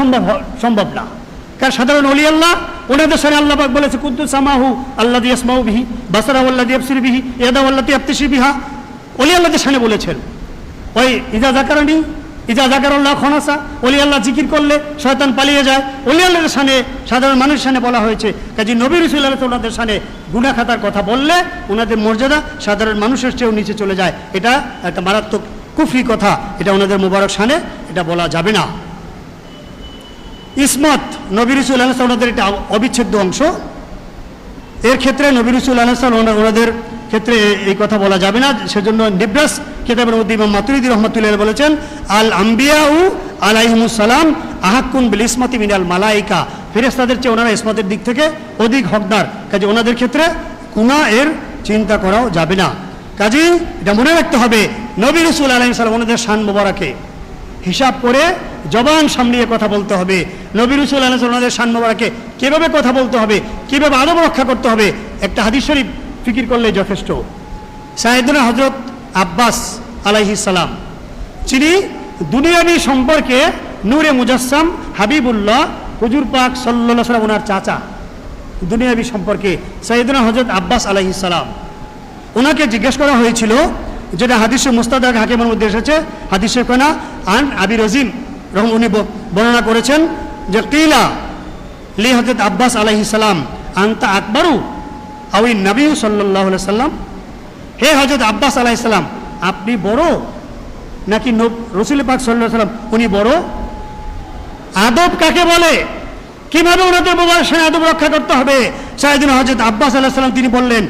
সম্ভব না, কারণ সাধারণ ওলি আল্লাহ ওনাদের সাথে আল্লাহ পাক বলেছে কুনতু সামাহু আল্লাযী ইয়াসমাউ বিহি, বাসারাহু আল্লাযী ইয়াবসিরু বিহি, ইয়াদাহু আল্লাতী ইয়াবতিশু বিহা। ওলি আল্লাহদের সামনে বলেছেন ওই ইজা যাকারানি ইজা যাকারাল্লাহ খনাসা, ওলি আল্লাহ জিকির করলে শয়তান পালিয়ে যায়। ওলি আল্লাহদের সামনে সাধারণ মানুষের সামনে বলা হয়েছে, কাজী নবী রাসূল ওনাদের সামনে গুনাহ খাতার কথা বললে ওনাদের মর্যাদা সাধারণ মানুষের চেয়েও নিচে চলে যায়। এটা একটা মারাত্মক কুফরি কথা, এটা ওনাদের মুবারক শানে এটা বলা যাবে না। ইসমত নবী রাসূল ওনাদের একটা অবিচ্ছেদ্য অংশ, এর ক্ষেত্রে নবী রাসূল ওনাদের ক্ষেত্রে এই কথা বলা যাবে না। সেজন্য নিব্রাস কিতাবের মধ্যে ইমাম মাতুরিদি রহমাতুল্লাহ বলেছেন, আল আম্বিয়াউ আলাইহিমুস সালাম আহাক্কুন বিল ইসমাতি মিনাল মালাইকা, ফেরেশতাদের চেয়ে ওনারা ইসমাতের দিক থেকে অধিক হকদার, কাজে ওনাদের ক্ষেত্রে গুনাহ এর চিন্তা করাও যাবে না। কাজেই এটা মনে রাখতে হবে, নবী রাসূল আলাইহিস সালাম ওনাদের শান মোবারকে হিসাব করে জবান সামলিয়ে কথা বলতে হবে। নবী রাসূল আলাইহিস সালাম ওনাদের শান মোবারকে কীভাবে কথা বলতে হবে, কীভাবে আদব রক্ষা করতে হবে, একটা হাদিস শরীফ ফিকির করলে যথেষ্ট। সাইয়েদনা হযরত আব্বাস আলাইহিস সালাম, যিনি দুনিয়াবি সম্পর্কে নূরে মুজাসসাম হাবিবুল্লাহ হুজুর পাক সাল্লাল্লাহু আলাইহি ওয়াসাল্লাম ওনার চাচা, দুনিয়াবি সম্পর্কে সাইয়েদনা হযরত আব্বাস আলাইহিস সালাম, ওনাকে জিজ্ঞেস করা হয়েছিল, যেটা হাদিসে মুস্তাদরাক হাকিমের মধ্যে এসেছে, হাদিসে কোনা আন আবি রাজিম উনি বর্ণনা করেছেন যে কিলা লি হযরত আব্বাস আলাইহিস সালাম আনতা আকবারু আও নবী সাল্লাল্লাহু আলাইহি সাল্লাম, হে হযরত আব্বাস আলাইহিস সালাম আপনি বড় নাকি রাসূল পাক সাল্লাল্লাহু আলাইহি সাল্লাম উনি বড়? আদব কাকে বলে, কিভাবে ওনাদের মোবারক শানে আদব রক্ষা করতে হবে? সাইয়েদনা হযরত আব্বাস আলাইহিস সালাম তিনি বললেন,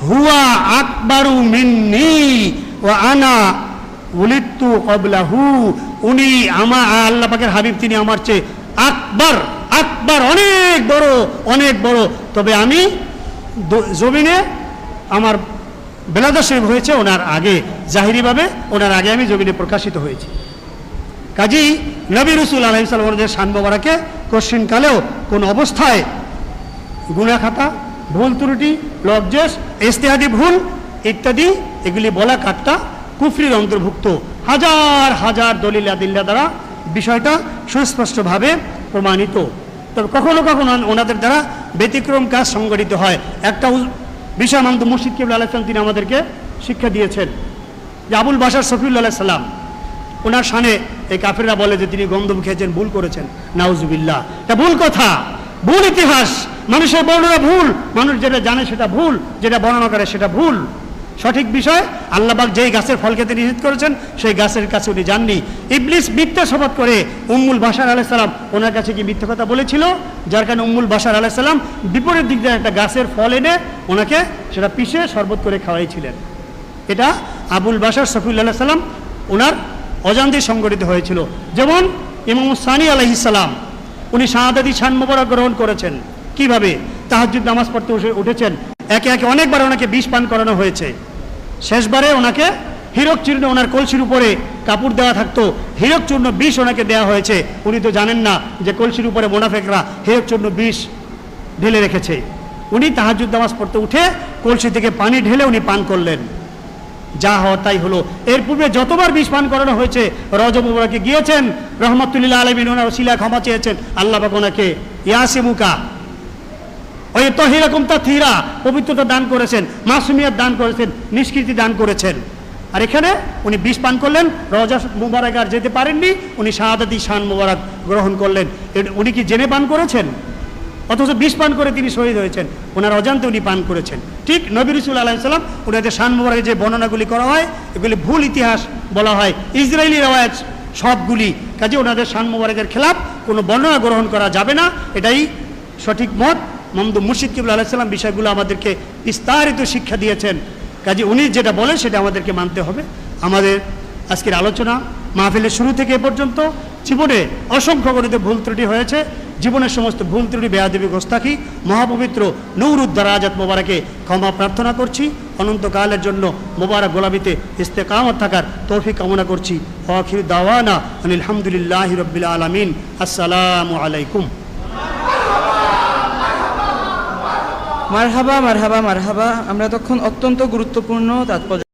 হুয়া আকবারু মিন্নি ওয়া আনা উলিদতু ক্বাবলাহু, উনি আল্লাহ পাকের হাবিব, তিনি আমার চেয়ে আকবার, আকবার অনেক বড়, অনেক বড়, তবে আমি জমিনে আমার বেলাদা শরীফ হয়েছে ওনার আগে, জাহিরিভাবে ওনার আগে আমি জমিনে প্রকাশিত হয়েছি। কাজী নবী রাসূল আলাইহিস সালাম ওনাদের শান মোবারকে কোশ্চিনকালেও কোন অবস্থায় গুনাহ খাতা, ভুল ত্রুটি, লজ্জেস, ইজতিহাদি ভুল ইত্যাদি এগুলি বলা কাটটা কুফরির অন্তর্ভুক্ত। হাজার হাজার দলিল আদিল্লা দ্বারা বিষয়টা সুস্পষ্টভাবে প্রমাণিত। তবে কখনো কখনো ওনাদের দ্বারা ব্যতিক্রম কাজ সংগঠিত হয়। একটা বিষয় মামদু মুর্শিদ কিবলা আলাইহিস সালাম তিনি আমাদেরকে শিক্ষা দিয়েছেন যে আবুল বাশার শফিউল্লাহ আলাইহিস সালাম ওনার শানে এই কাফেররা বলে যে তিনি গন্ধম খেয়েছেন, ভুল করেছেন, নাউজুবিল্লাহ, এটা ভুল কথা, ভুল ইতিহাস, মানুষের বর্ণনা ভুল, মানুষ যেটা জানে সেটা ভুল, যেটা বর্ণনা করে সেটা ভুল। সঠিক বিষয় আল্লাহ পাক যেই গাছের ফল খেতে নিষেধ করেছেন সেই গাছের কাছে উনি যাননি। ইবলিস মিথ্যা শপথ করে উম্মুল বাশার আলাইহিস সালাম ওনার কাছে কি মিথ্যা কথা বলেছিল, যার কারণে উম্মুল বাশার আলাইহিস সালাম বিপরীত দিক দিয়ে একটা গাছের ফল এনে ওনাকে সেটা পিষে শরবত করে খাওয়াইছিলেন। এটা আবুল বাশার শফিউল্লাহ আলাইহিস সালাম ওনার অজান্তে সংগঠিত হয়েছিল। যেমন ইমাম সানি আলাইহিস সালাম উনি শাহাদাতি শান মোবারক গ্রহণ করেছেন। কিভাবে? তাহাজ্জুদ নামাজ পড়তে উঠেছেন, একে একে অনেকবার ওনাকে বিষ পান করানো হয়েছে। শেষবারে ওনাকে হীরক চূর্ণ, ওনার কলসির উপরে কাপড় দেওয়া থাকতো, হীরক চূর্ণ বিষ ওনাকে দেওয়া হয়েছে। উনি তো জানেন না যে কলসির উপরে মোনাফেকরা হীরক চূর্ণ বিষ ঢেলে রেখেছে। উনি তাহাজ্জুদ নামাজ পড়তে উঠে কলসি থেকে পানি ঢেলে উনি পান করলেন, যা হওয়া তাই হলো। এর পূর্বে যতবার বিষ পান করানো হয়েছে রজব মুবারকে গিয়েছেন, রহমাতুল্লিল আলামিন ওনার ওসিলা ক্ষমা চেয়েছেন, আল্লাহ পাক ওনাকে ইয়াসিমুকা ওই তহিরাকুম তাতহীরা পবিত্রতা দান করেছেন, মাসুমিয়াত দান করেছেন, নিষ্কৃতি দান করেছেন। আর এখানে উনি বিষ পান করলেন, রওজা মুবারক আর যেতে পারেননি, উনি শাহাদাতি শান মুবারক গ্রহণ করলেন। উনি কি জেনে পান করেছেন? অথচ বিষ পান করে তিনি শহীদ হয়েছেন, ওনার অজান্তে উনি পান করেছেন। ঠিক নবী রাসূল আলাইহিস সালাম ওনাদের শান মুবারকের যে বর্ণনাগুলি করা হয় এগুলি ভুল ইতিহাস বলা হয়, ইসরায়েলি রেওয়ায়েত সবগুলি। কাজে ওনাদের শান মুবারকের খেলাফ কোনো বর্ণনা গ্রহণ করা যাবে না, এটাই সঠিক মত। মামদু মুর্শিদ কিবলা আলাইহিস সালাম বিষয়গুলো আমাদেরকে বিস্তারিত শিক্ষা দিয়েছেন। কাজে উনি যেটা বলেন সেটা আমাদেরকে মানতে হবে। আমাদের আজকের আলোচনা মাহফিলের শুরু থেকে এ পর্যন্ত জীবনে অসংখ্য গণিত ভুল ত্রুটি হয়েছে, জীবনের সমস্ত ভুল ত্রুটি বেয়াদবি গোস্তাখি মহাপবিত্র নৌরুদ্দারাজাত মোবারকে ক্ষমা প্রার্থনা করছি। অনন্তকালের জন্য মোবারক গোলামিতে ইস্তেকামত থাকার তৌফিক কামনা করছি। আখির দাওয়ানা আলহামদুলিল্লাহি রাব্বিল আলামিন। আসসালামু আলাইকুম। মারহাবা মারহাবা মারহাবা। আমরা তখন অত্যন্ত গুরুত্বপূর্ণ তাৎপর্য